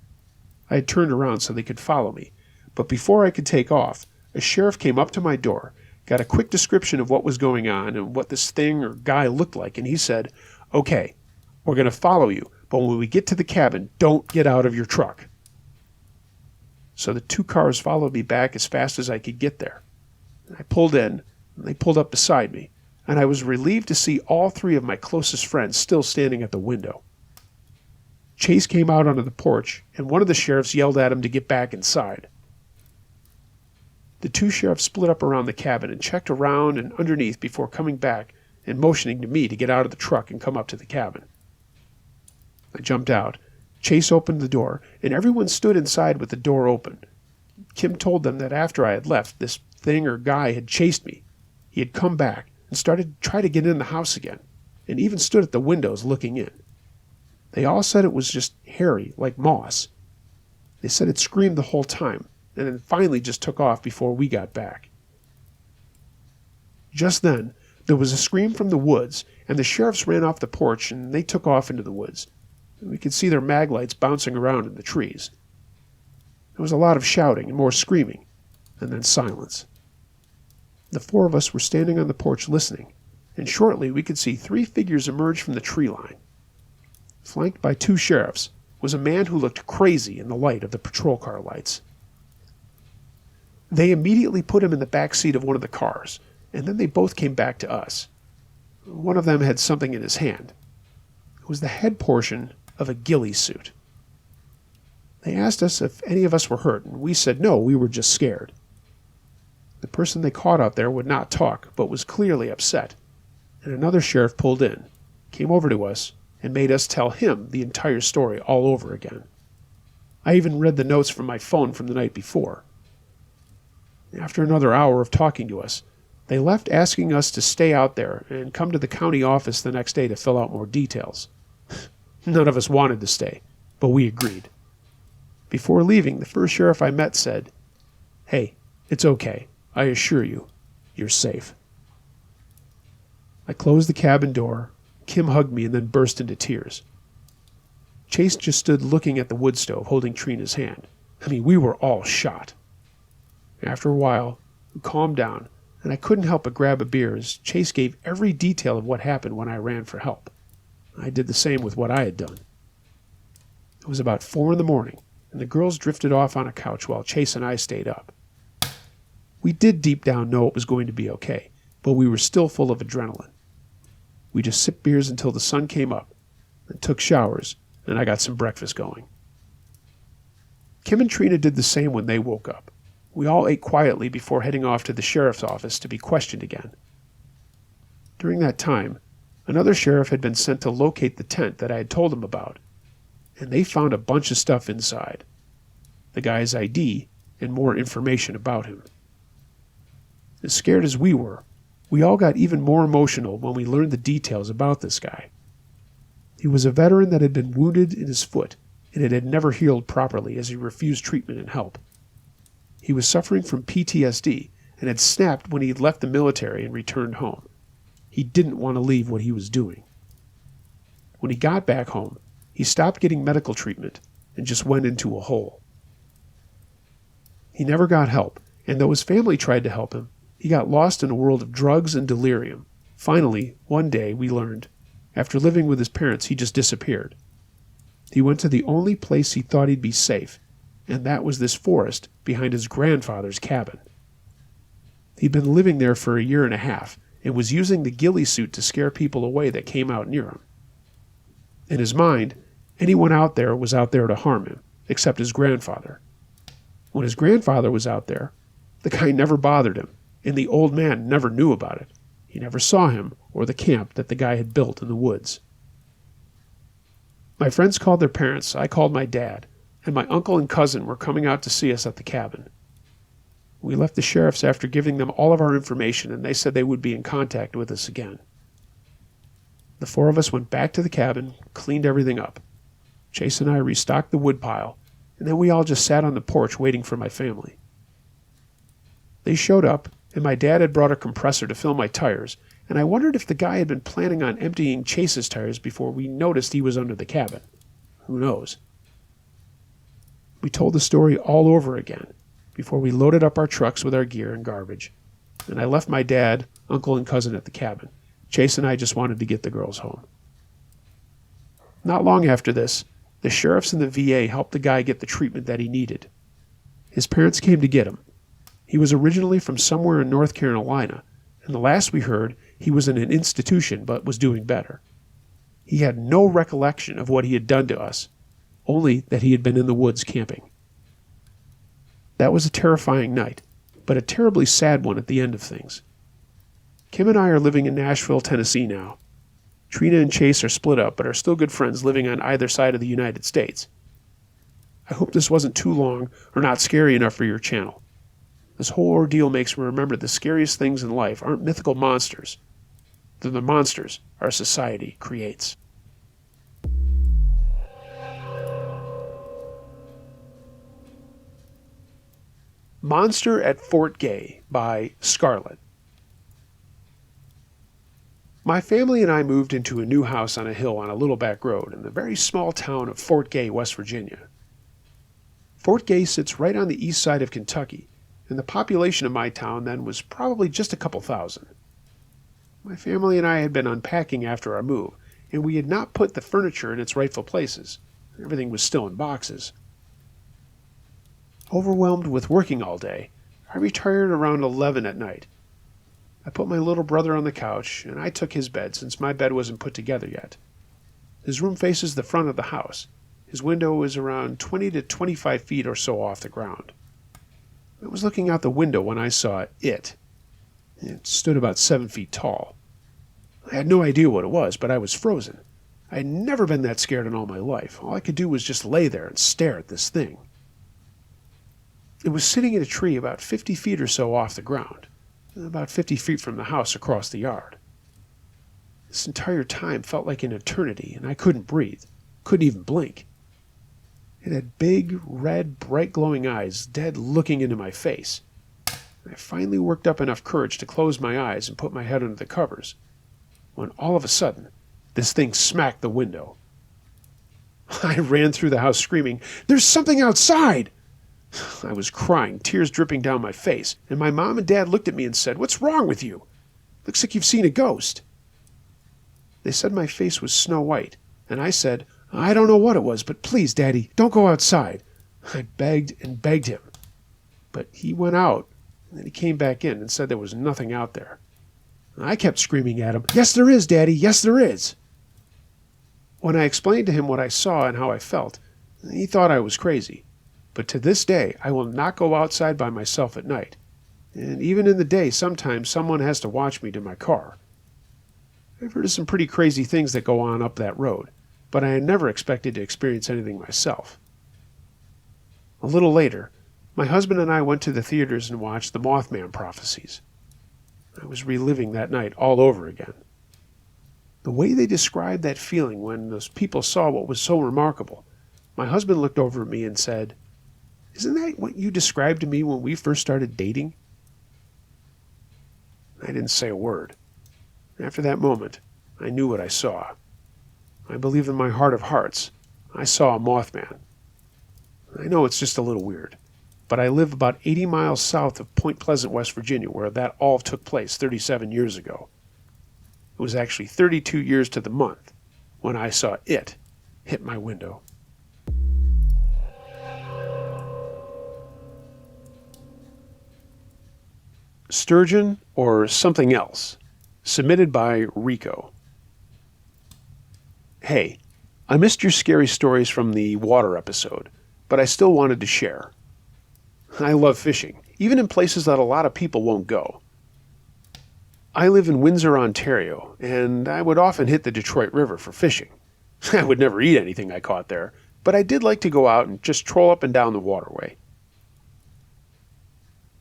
I had turned around so they could follow me, but before I could take off, a sheriff came up to my door, got a quick description of what was going on and what this thing or guy looked like, and he said, "Okay, we're going to follow you, but when we get to the cabin, don't get out of your truck." So the 2 cars followed me back as fast as I could get there. I pulled in, and they pulled up beside me, and I was relieved to see all 3 of my closest friends still standing at the window. Chase came out onto the porch, and one of the sheriffs yelled at him to get back inside. The 2 sheriffs split up around the cabin and checked around and underneath before coming back and motioning to me to get out of the truck and come up to the cabin. I jumped out. Chase opened the door, and everyone stood inside with the door open. Kim told them that after I had left, this thing or guy had chased me. He had come back and started to try to get in the house again, and even stood at the windows looking in. They all said it was just hairy, like moss. They said it screamed the whole time, and then finally just took off before we got back. Just then, there was a scream from the woods, and the sheriffs ran off the porch, and they took off into the woods. We could see their mag lights bouncing around in the trees. There was a lot of shouting and more screaming, and then silence. The four of us were standing on the porch listening, and shortly we could see 3 figures emerge from the tree line. Flanked by 2 sheriffs was a man who looked crazy in the light of the patrol car lights. They immediately put him in the back seat of one of the cars, and then they both came back to us. One of them had something in his hand. It was the head portion of a ghillie suit. They asked us if any of us were hurt, and we said no, we were just scared. The person they caught out there would not talk, but was clearly upset, and another sheriff pulled in, came over to us, and made us tell him the entire story all over again. I even read the notes from my phone from the night before. After another hour of talking to us, they left asking us to stay out there and come to the county office the next day to fill out more details. None of us wanted to stay, but we agreed. Before leaving, the first sheriff I met said, "Hey, it's okay. I assure you, you're safe." I closed the cabin door. Kim hugged me and then burst into tears. Chase just stood looking at the wood stove, holding Trina's hand. We were all shot. After a while, we calmed down, and I couldn't help but grab a beer as Chase gave every detail of what happened when I ran for help. I did the same with what I had done. It was about 4 a.m, and the girls drifted off on a couch while Chase and I stayed up. We did deep down know it was going to be okay, but we were still full of adrenaline. We just sipped beers until the sun came up, then took showers, and I got some breakfast going. Kim and Trina did the same when they woke up. We all ate quietly before heading off to the sheriff's office to be questioned again. During that time, another sheriff had been sent to locate the tent that I had told him about, and they found a bunch of stuff inside. The guy's ID and more information about him. As scared as we were, we all got even more emotional when we learned the details about this guy. He was a veteran that had been wounded in his foot, and it had never healed properly as he refused treatment and help. He was suffering from PTSD and had snapped when he had left the military and returned home. He didn't want to leave what he was doing. When he got back home, he stopped getting medical treatment and just went into a hole. He never got help, and though his family tried to help him, he got lost in a world of drugs and delirium. Finally, one day, we learned, after living with his parents, he just disappeared. He went to the only place he thought he'd be safe, and that was this forest behind his grandfather's cabin. He'd been living there for a year and a half, and was using the ghillie suit to scare people away that came out near him. In his mind, anyone out there was out there to harm him, except his grandfather. When his grandfather was out there, the guy never bothered him, and the old man never knew about it. He never saw him or the camp that the guy had built in the woods. My friends called their parents, I called my dad, and my uncle and cousin were coming out to see us at the cabin. We left the sheriffs after giving them all of our information, and they said they would be in contact with us again. The 4 of us went back to the cabin, cleaned everything up. Chase and I restocked the wood pile, and then we all just sat on the porch waiting for my family. They showed up, and my dad had brought a compressor to fill my tires, and I wondered if the guy had been planning on emptying Chase's tires before we noticed he was under the cabin. Who knows? We told the story all over again before we loaded up our trucks with our gear and garbage, and I left my dad, uncle, and cousin at the cabin. Chase and I just wanted to get the girls home. Not long after this, the sheriffs and the VA helped the guy get the treatment that he needed. His parents came to get him. He was originally from somewhere in North Carolina, and the last we heard, he was in an institution but was doing better. He had no recollection of what he had done to us, only that he had been in the woods camping. That was a terrifying night, but a terribly sad one at the end of things. Kim and I are living in Nashville, Tennessee now. Trina and Chase are split up but are still good friends living on either side of the United States. I hope this wasn't too long or not scary enough for your channel. This whole ordeal makes me remember the scariest things in life aren't mythical monsters. They're the monsters our society creates. Monster at Fort Gay by Scarlett. My family and I moved into a new house on a hill on a little back road in the very small town of Fort Gay, West Virginia. Fort Gay sits right on the east side of Kentucky, and the population of my town then was probably just a couple thousand. My family and I had been unpacking after our move, and we had not put the furniture in its rightful places. Everything was still in boxes. Overwhelmed with working all day, I retired around 11 at night. I put my little brother on the couch, and I took his bed since my bed wasn't put together yet. His room faces the front of the house. His window is around 20 to 25 feet or so off the ground. I was looking out the window when I saw it. It stood about 7 feet tall. I had no idea what it was, but I was frozen. I had never been that scared in all my life. All I could do was just lay there and stare at this thing. It was sitting in a tree about 50 feet or so off the ground, about 50 feet from the house across the yard. This entire time felt like an eternity, and I couldn't breathe, couldn't even blink. It had big, red, bright glowing eyes, dead looking into my face. I finally worked up enough courage to close my eyes and put my head under the covers, when all of a sudden, this thing smacked the window. I ran through the house screaming, "There's something outside!" I was crying, tears dripping down my face, and my mom and dad looked at me and said, "What's wrong with you? Looks like you've seen a ghost." They said my face was snow white, and I said, "I don't know what it was, but please, Daddy, don't go outside." I begged and begged him. But he went out, and then he came back in and said there was nothing out there. I kept screaming at him, "Yes, there is, Daddy, yes, there is." When I explained to him what I saw and how I felt, he thought I was crazy. But to this day, I will not go outside by myself at night. And even in the day, sometimes someone has to watch me to my car. I've heard of some pretty crazy things that go on up that road, but I had never expected to experience anything myself. A little later, my husband and I went to the theaters and watched the Mothman prophecies. I was reliving that night all over again. The way they described that feeling when those people saw what was so remarkable, my husband looked over at me and said, "Isn't that what you described to me when we first started dating?" I didn't say a word. After that moment, I knew what I saw. I believe in my heart of hearts, I saw a Mothman. I know it's just a little weird, but I live about 80 miles south of Point Pleasant, West Virginia, where that all took place 37 years ago. It was actually 32 years to the month when I saw it hit my window. Sturgeon or Something Else, submitted by Rico. Hey, I missed your scary stories from the water episode, but I still wanted to share. I love fishing, even in places that a lot of people won't go. I live in Windsor, Ontario, and I would often hit the Detroit River for fishing. I would never eat anything I caught there, but I did like to go out and just troll up and down the waterway.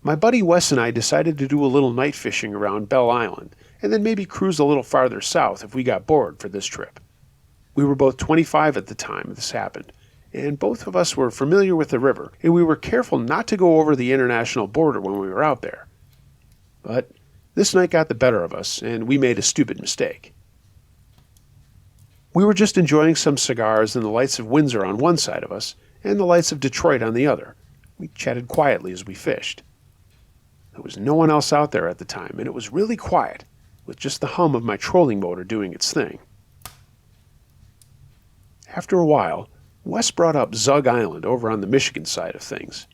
My buddy Wes and I decided to do a little night fishing around Bell Island, and then maybe cruise a little farther south if we got bored for this trip. We were both 25 at the time this happened, and both of us were familiar with the river, and we were careful not to go over the international border when we were out there. But this night got the better of us, and we made a stupid mistake. We were just enjoying some cigars and the lights of Windsor on one side of us, and the lights of Detroit on the other. We chatted quietly as we fished. There was no one else out there at the time, and it was really quiet, with just the hum of my trolling motor doing its thing. After a while, Wes brought up Zug Island over on the Michigan side of things.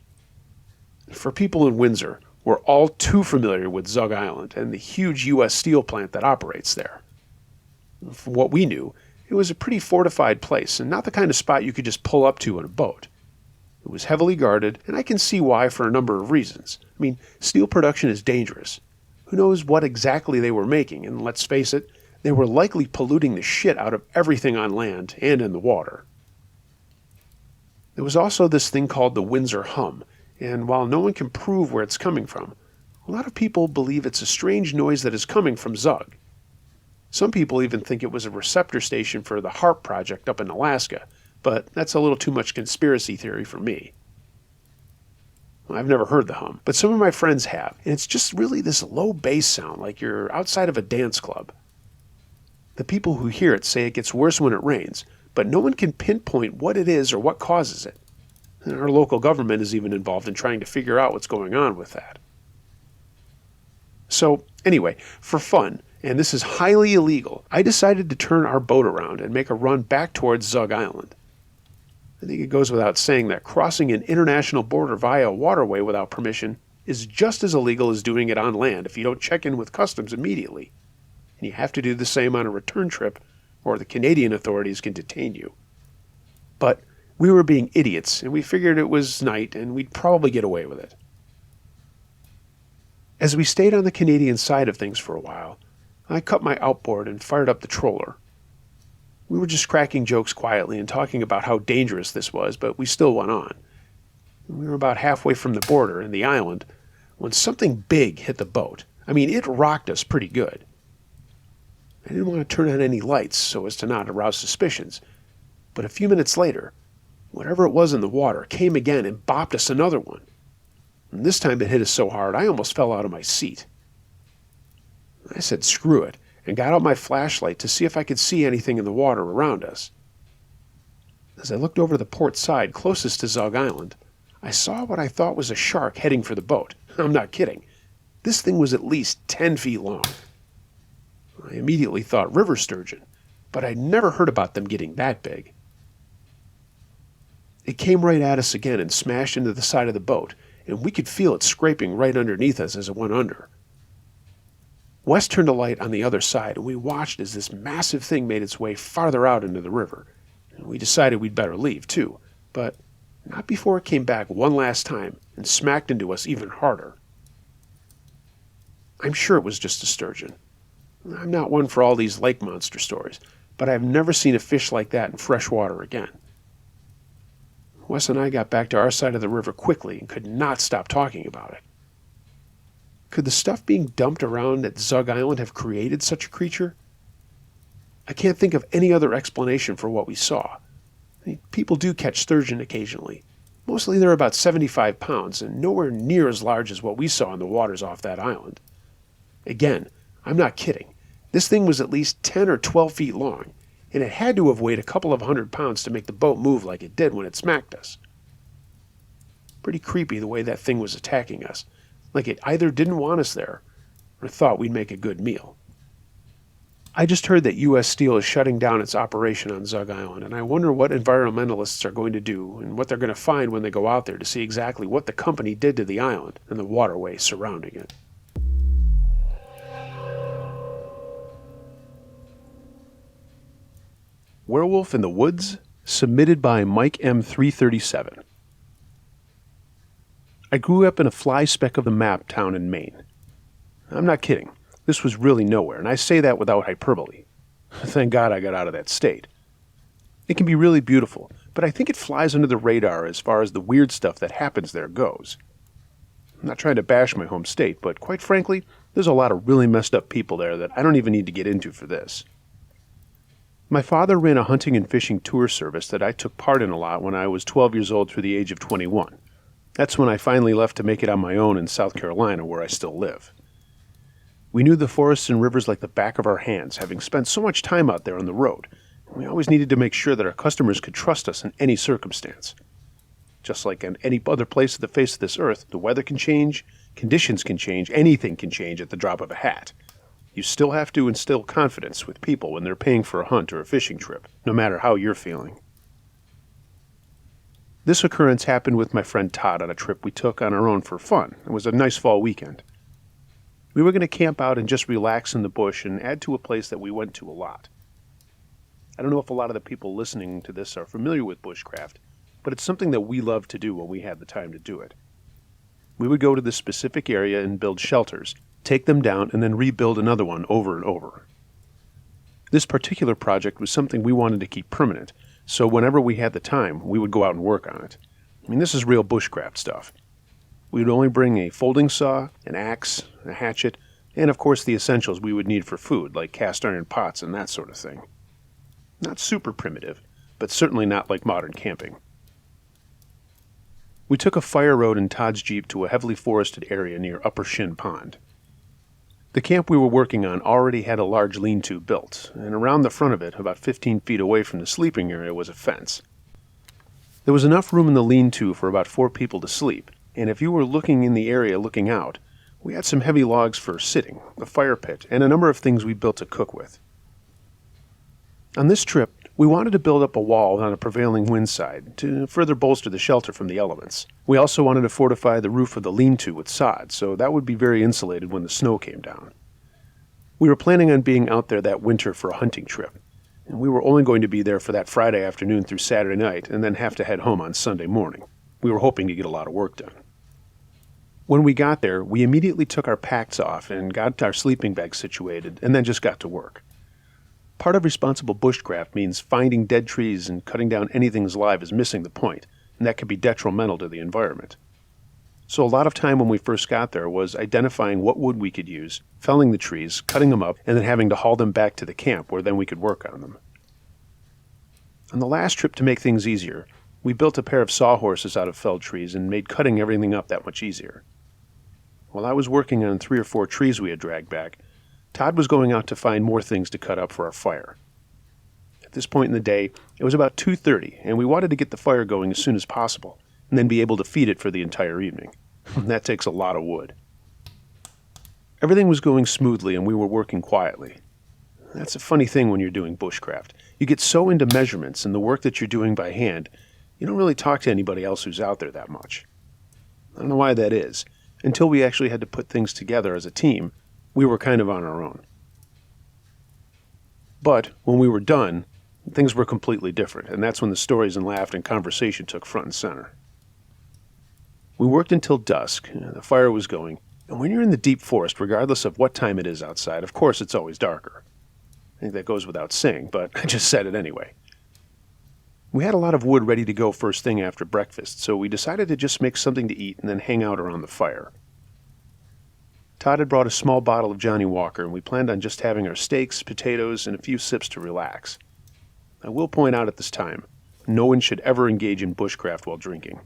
For people in Windsor, we're all too familiar with Zug Island and the huge U.S. steel plant that operates there. From what we knew, it was a pretty fortified place and not the kind of spot you could just pull up to in a boat. It was heavily guarded, and I can see why for a number of reasons. I mean, steel production is dangerous. Who knows what exactly they were making, and let's face it, they were likely polluting the shit out of everything on land and in the water. There was also this thing called the Windsor hum, and while no one can prove where it's coming from, a lot of people believe it's a strange noise that is coming from Zug. Some people even think it was a receptor station for the HAARP project up in Alaska, but that's a little too much conspiracy theory for me. I've never heard the hum, but some of my friends have, and it's just really this low bass sound like you're outside of a dance club. The people who hear it say it gets worse when it rains, but no one can pinpoint what it is or what causes it. And our local government is even involved in trying to figure out what's going on with that. So, anyway, for fun, and this is highly illegal, I decided to turn our boat around and make a run back towards Zug Island. I think it goes without saying that crossing an international border via a waterway without permission is just as illegal as doing it on land if you don't check in with customs immediately. And you have to do the same on a return trip, or the Canadian authorities can detain you. But we were being idiots, and we figured it was night and we'd probably get away with it. As we stayed on the Canadian side of things for a while, I cut my outboard and fired up the troller. We were just cracking jokes quietly and talking about how dangerous this was, but we still went on. We were about halfway from the border and the island when something big hit the boat. I mean, it rocked us pretty good. I didn't want to turn on any lights so as to not arouse suspicions, but a few minutes later, whatever it was in the water came again and bopped us another one. And this time it hit us so hard I almost fell out of my seat. I said screw it, and got out my flashlight to see if I could see anything in the water around us. As I looked over the port side closest to Zug Island, I saw what I thought was a shark heading for the boat. I'm not kidding. This thing was at least 10 feet long. I immediately thought river sturgeon, but I'd never heard about them getting that big. It came right at us again and smashed into the side of the boat, and we could feel it scraping right underneath us as it went under. Wes turned a light on the other side, and we watched as this massive thing made its way farther out into the river. And we decided we'd better leave, too, but not before it came back one last time and smacked into us even harder. I'm sure it was just a sturgeon. I'm not one for all these lake monster stories, but I've never seen a fish like that in fresh water again. Wes and I got back to our side of the river quickly and could not stop talking about it. Could the stuff being dumped around at Zug Island have created such a creature? I can't think of any other explanation for what we saw. I mean, people do catch sturgeon occasionally. Mostly they're about 75 pounds and nowhere near as large as what we saw in the waters off that island. Again, I'm not kidding. This thing was at least 10 or 12 feet long, and it had to have weighed a couple of 100 pounds to make the boat move like it did when it smacked us. Pretty creepy the way that thing was attacking us, like it either didn't want us there or thought we'd make a good meal. I just heard that U.S. Steel is shutting down its operation on Zug Island, and I wonder what environmentalists are going to do and what they're going to find when they go out there to see exactly what the company did to the island and the waterway surrounding it. Werewolf in the Woods, submitted by Mike M337. I grew up in a fly speck of the map town in Maine. I'm not kidding. This was really nowhere, and I say that without hyperbole. Thank God I got out of that state. It can be really beautiful, but I think it flies under the radar as far as the weird stuff that happens there goes. I'm not trying to bash my home state, but quite frankly, there's a lot of really messed up people there that I don't even need to get into for this. My father ran a hunting and fishing tour service that I took part in a lot when I was 12 years old through the age of 21. That's when I finally left to make it on my own in South Carolina, where I still live. We knew the forests and rivers like the back of our hands, having spent so much time out there on the road. We always needed to make sure that our customers could trust us in any circumstance. Just like in any other place on the face of this earth, the weather can change, conditions can change, anything can change at the drop of a hat. You still have to instill confidence with people when they're paying for a hunt or a fishing trip, no matter how you're feeling. This occurrence happened with my friend Todd on a trip we took on our own for fun. It was a nice fall weekend. We were going to camp out and just relax in the bush and add to a place that we went to a lot. I don't know if a lot of the people listening to this are familiar with bushcraft, but it's something that we loved to do when we had the time to do it. We would go to this specific area and build shelters, take them down, and then rebuild another one over and over. This particular project was something we wanted to keep permanent, so whenever we had the time, we would go out and work on it. I mean, this is real bushcraft stuff. We would only bring a folding saw, an axe, a hatchet, and of course the essentials we would need for food, like cast iron pots and that sort of thing. Not super primitive, but certainly not like modern camping. We took a fire road in Todd's Jeep to a heavily forested area near Upper Shin Pond. The camp we were working on already had a large lean-to built, and around the front of it, about 15 feet away from the sleeping area, was a fence. There was enough room in the lean-to for about 4 people to sleep, and if you were looking in the area looking out, we had some heavy logs for sitting, a fire pit, and a number of things we built to cook with. On this trip, we wanted to build up a wall on a prevailing wind side to further bolster the shelter from the elements. We also wanted to fortify the roof of the lean-to with sod, so that would be very insulated when the snow came down. We were planning on being out there that winter for a hunting trip, and we were only going to be there for that Friday afternoon through Saturday night and then have to head home on Sunday morning. We were hoping to get a lot of work done. When we got there, we immediately took our packs off and got our sleeping bags situated and then just got to work. Part of responsible bushcraft means finding dead trees and cutting down anything as live as missing the point, and that could be detrimental to the environment. So a lot of time when we first got there was identifying what wood we could use, felling the trees, cutting them up, and then having to haul them back to the camp where then we could work on them. On the last trip to make things easier, we built a pair of sawhorses out of felled trees and made cutting everything up that much easier. While I was working on 3 or 4 trees we had dragged back, Todd was going out to find more things to cut up for our fire. At this point in the day, it was about 2:30, and we wanted to get the fire going as soon as possible, and then be able to feed it for the entire evening. That takes a lot of wood. Everything was going smoothly, and we were working quietly. That's a funny thing when you're doing bushcraft. You get so into measurements and the work that you're doing by hand, you don't really talk to anybody else who's out there that much. I don't know why that is. Until we actually had to put things together as a team, we were kind of on our own. But when we were done, things were completely different, and that's when the stories and laughter and conversation took front and center. We worked until dusk, the fire was going, and when you're in the deep forest, regardless of what time it is outside, of course it's always darker. I think that goes without saying, but I just said it anyway. We had a lot of wood ready to go first thing after breakfast, so we decided to just make something to eat and then hang out around the fire. Todd had brought a small bottle of Johnny Walker, and we planned on just having our steaks, potatoes, and a few sips to relax. I will point out at this time, no one should ever engage in bushcraft while drinking.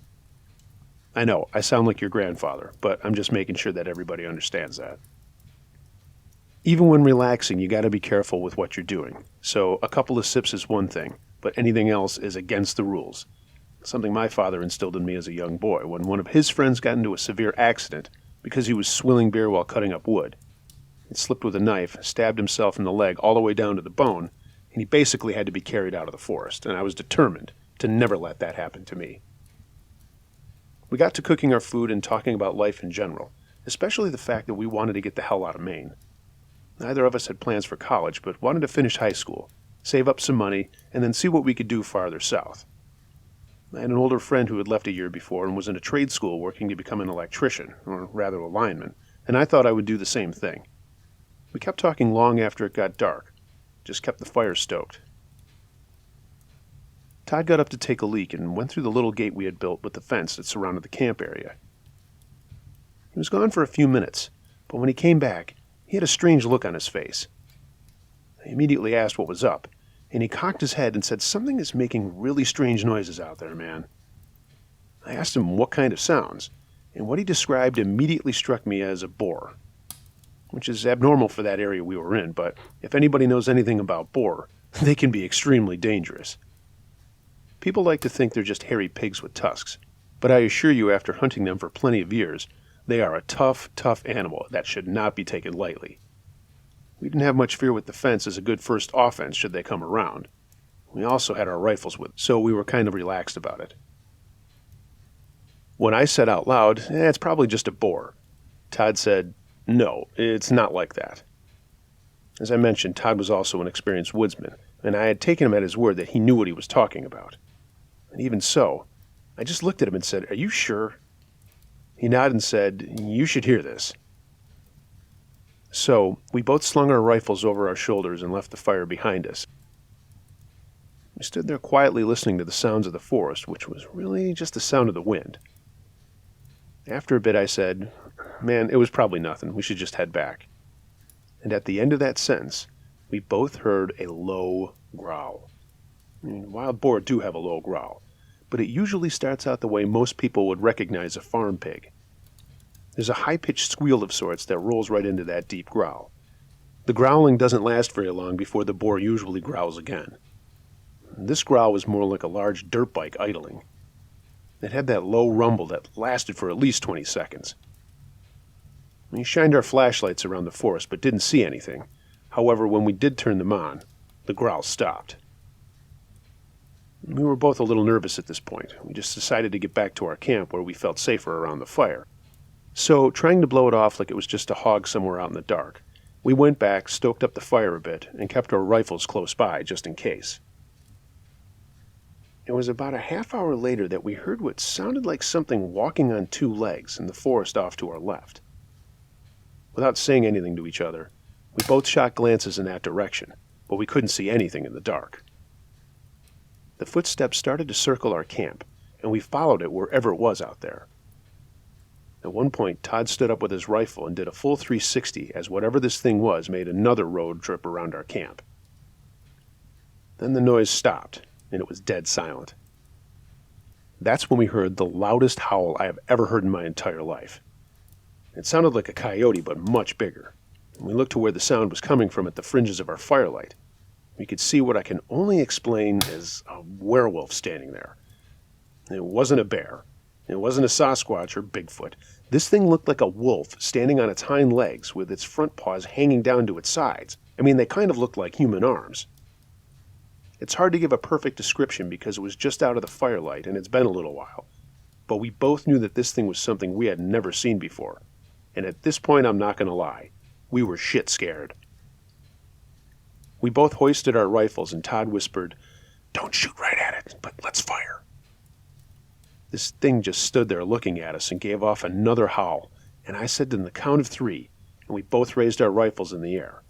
I know, I sound like your grandfather, but I'm just making sure that everybody understands that. Even when relaxing, you gotta be careful with what you're doing. So a couple of sips is one thing, but anything else is against the rules. Something my father instilled in me as a young boy when one of his friends got into a severe accident because he was swilling beer while cutting up wood. He slipped with a knife, stabbed himself in the leg all the way down to the bone, and he basically had to be carried out of the forest, and I was determined to never let that happen to me. We got to cooking our food and talking about life in general, especially the fact that we wanted to get the hell out of Maine. Neither of us had plans for college, but wanted to finish high school, save up some money, and then see what we could do farther south. I had an older friend who had left a year before and was in a trade school working to become an electrician, or rather a lineman, and I thought I would do the same thing. We kept talking long after it got dark, just kept the fire stoked. Todd got up to take a leak and went through the little gate we had built with the fence that surrounded the camp area. He was gone for a few minutes, but when he came back, he had a strange look on his face. I immediately asked what was up, and he cocked his head and said, "Something is making really strange noises out there, man." I asked him what kind of sounds, and what he described immediately struck me as a boar, which is abnormal for that area we were in, but if anybody knows anything about boar, they can be extremely dangerous. People like to think they're just hairy pigs with tusks, but I assure you after hunting them for plenty of years, they are a tough, tough animal that should not be taken lightly. We didn't have much fear with the fence as a good first offense should they come around. We also had our rifles with us, so we were kind of relaxed about it. When I said out loud, "It's probably just a boar," Todd said, "No, it's not like that." As I mentioned, Todd was also an experienced woodsman, and I had taken him at his word that he knew what he was talking about. And even so, I just looked at him and said, "Are you sure?" He nodded and said, "You should hear this." So, we both slung our rifles over our shoulders and left the fire behind us. We stood there quietly listening to the sounds of the forest, which was really just the sound of the wind. After a bit I said, "Man, it was probably nothing. We should just head back." And at the end of that sentence, we both heard a low growl. Wild boar do have a low growl, but it usually starts out the way most people would recognize a farm pig. There's a high-pitched squeal of sorts that rolls right into that deep growl. The growling doesn't last very long before the boar usually growls again. This growl was more like a large dirt bike idling. It had that low rumble that lasted for at least 20 seconds. We shined our flashlights around the forest but didn't see anything. However, when we did turn them on, the growl stopped. We were both a little nervous at this point. We just decided to get back to our camp where we felt safer around the fire. So, trying to blow it off like it was just a hog somewhere out in the dark, we went back, stoked up the fire a bit, and kept our rifles close by just in case. It was about a half hour later that we heard what sounded like something walking on two legs in the forest off to our left. Without saying anything to each other, we both shot glances in that direction, but we couldn't see anything in the dark. The footsteps started to circle our camp, and we followed it wherever it was out there. At one point, Todd stood up with his rifle and did a full 360 as whatever this thing was made another road trip around our camp. Then the noise stopped, and it was dead silent. That's when we heard the loudest howl I have ever heard in my entire life. It sounded like a coyote, but much bigger. And we looked to where the sound was coming from at the fringes of our firelight. We could see what I can only explain as a werewolf standing there. It wasn't a bear. It wasn't a Sasquatch or Bigfoot. This thing looked like a wolf standing on its hind legs with its front paws hanging down to its sides. I mean, they kind of looked like human arms. It's hard to give a perfect description because it was just out of the firelight and it's been a little while. But we both knew that this thing was something we had never seen before. And at this point, I'm not going to lie, we were shit scared. We both hoisted our rifles and Todd whispered, "Don't shoot right at it, but let's fire." This thing just stood there looking at us and gave off another howl, and I said in the count of 3, and we both raised our rifles in the air.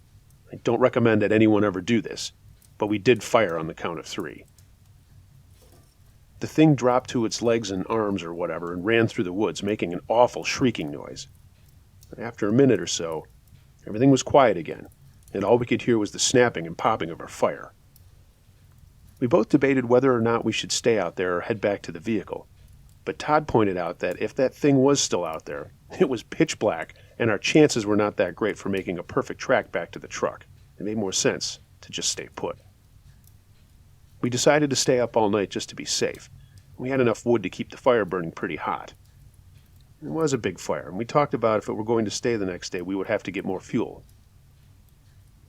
I don't recommend that anyone ever do this, but we did fire on the count of 3. The thing dropped to its legs and arms or whatever and ran through the woods, making an awful shrieking noise. After a minute or so, everything was quiet again, and all we could hear was the snapping and popping of our fire. We both debated whether or not we should stay out there or head back to the vehicle, but Todd pointed out that if that thing was still out there, it was pitch black, and our chances were not that great for making a perfect track back to the truck. It made more sense to just stay put. We decided to stay up all night just to be safe. We had enough wood to keep the fire burning pretty hot. It was a big fire, and we talked about if it were going to stay the next day, we would have to get more fuel.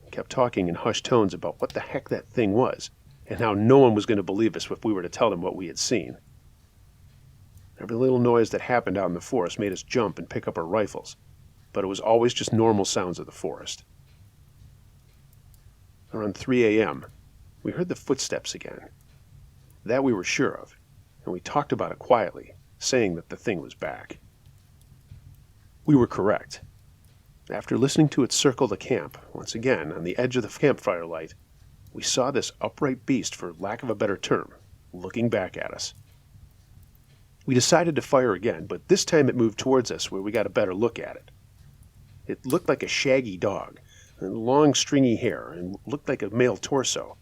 We kept talking in hushed tones about what the heck that thing was, and how no one was going to believe us if we were to tell them what we had seen. Every little noise that happened out in the forest made us jump and pick up our rifles, but it was always just normal sounds of the forest. Around 3 a.m., we heard the footsteps again. That we were sure of, and we talked about it quietly, saying that the thing was back. We were correct. After listening to it circle the camp, once again on the edge of the campfire light, we saw this upright beast, for lack of a better term, looking back at us. We decided to fire again, but this time it moved towards us where we got a better look at it. It looked like a shaggy dog, and long stringy hair, and looked like a male torso.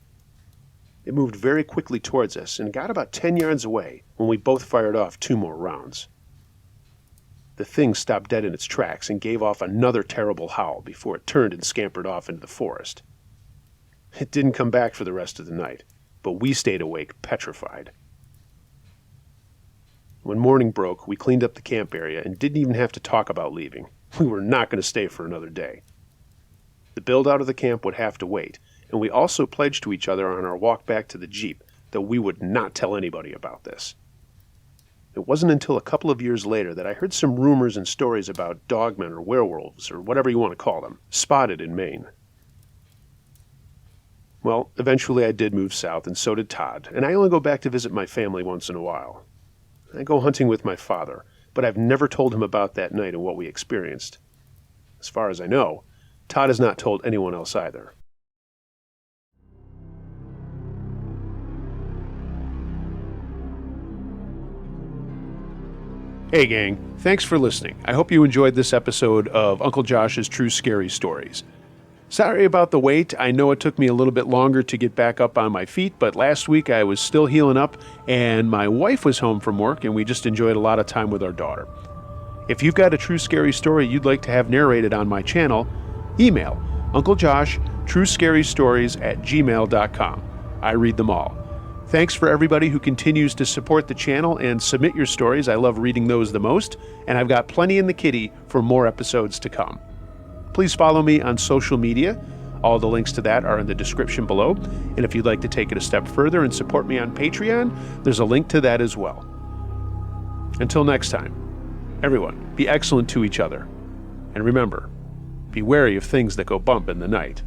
It moved very quickly towards us and got about 10 yards away when we both fired off 2 more rounds. The thing stopped dead in its tracks and gave off another terrible howl before it turned and scampered off into the forest. It didn't come back for the rest of the night, but we stayed awake, petrified. When morning broke, we cleaned up the camp area and didn't even have to talk about leaving. We were not going to stay for another day. The build-out of the camp would have to wait, and we also pledged to each other on our walk back to the Jeep that we would not tell anybody about this. It wasn't until a couple of years later that I heard some rumors and stories about dogmen or werewolves, or whatever you want to call them, spotted in Maine. Well, eventually I did move south, and so did Todd, and I only go back to visit my family once in a while. I go hunting with my father, but I've never told him about that night and what we experienced. As far as I know, Todd has not told anyone else either. Hey gang, thanks for listening. I hope you enjoyed this episode of Uncle Josh's True Scary Stories. Sorry about the wait. I know it took me a little bit longer to get back up on my feet, but last week I was still healing up and my wife was home from work and we just enjoyed a lot of time with our daughter. If you've got a true scary story you'd like to have narrated on my channel, email Uncle Josh, truescarystories@gmail.com. I read them all. Thanks for everybody who continues to support the channel and submit your stories. I love reading those the most, and I've got plenty in the kitty for more episodes to come. Please follow me on social media. All the links to that are in the description below. And if you'd like to take it a step further and support me on Patreon, there's a link to that as well. Until next time, everyone, be excellent to each other. And remember, be wary of things that go bump in the night.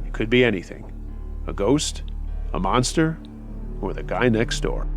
It could be anything. A ghost, a monster, or the guy next door.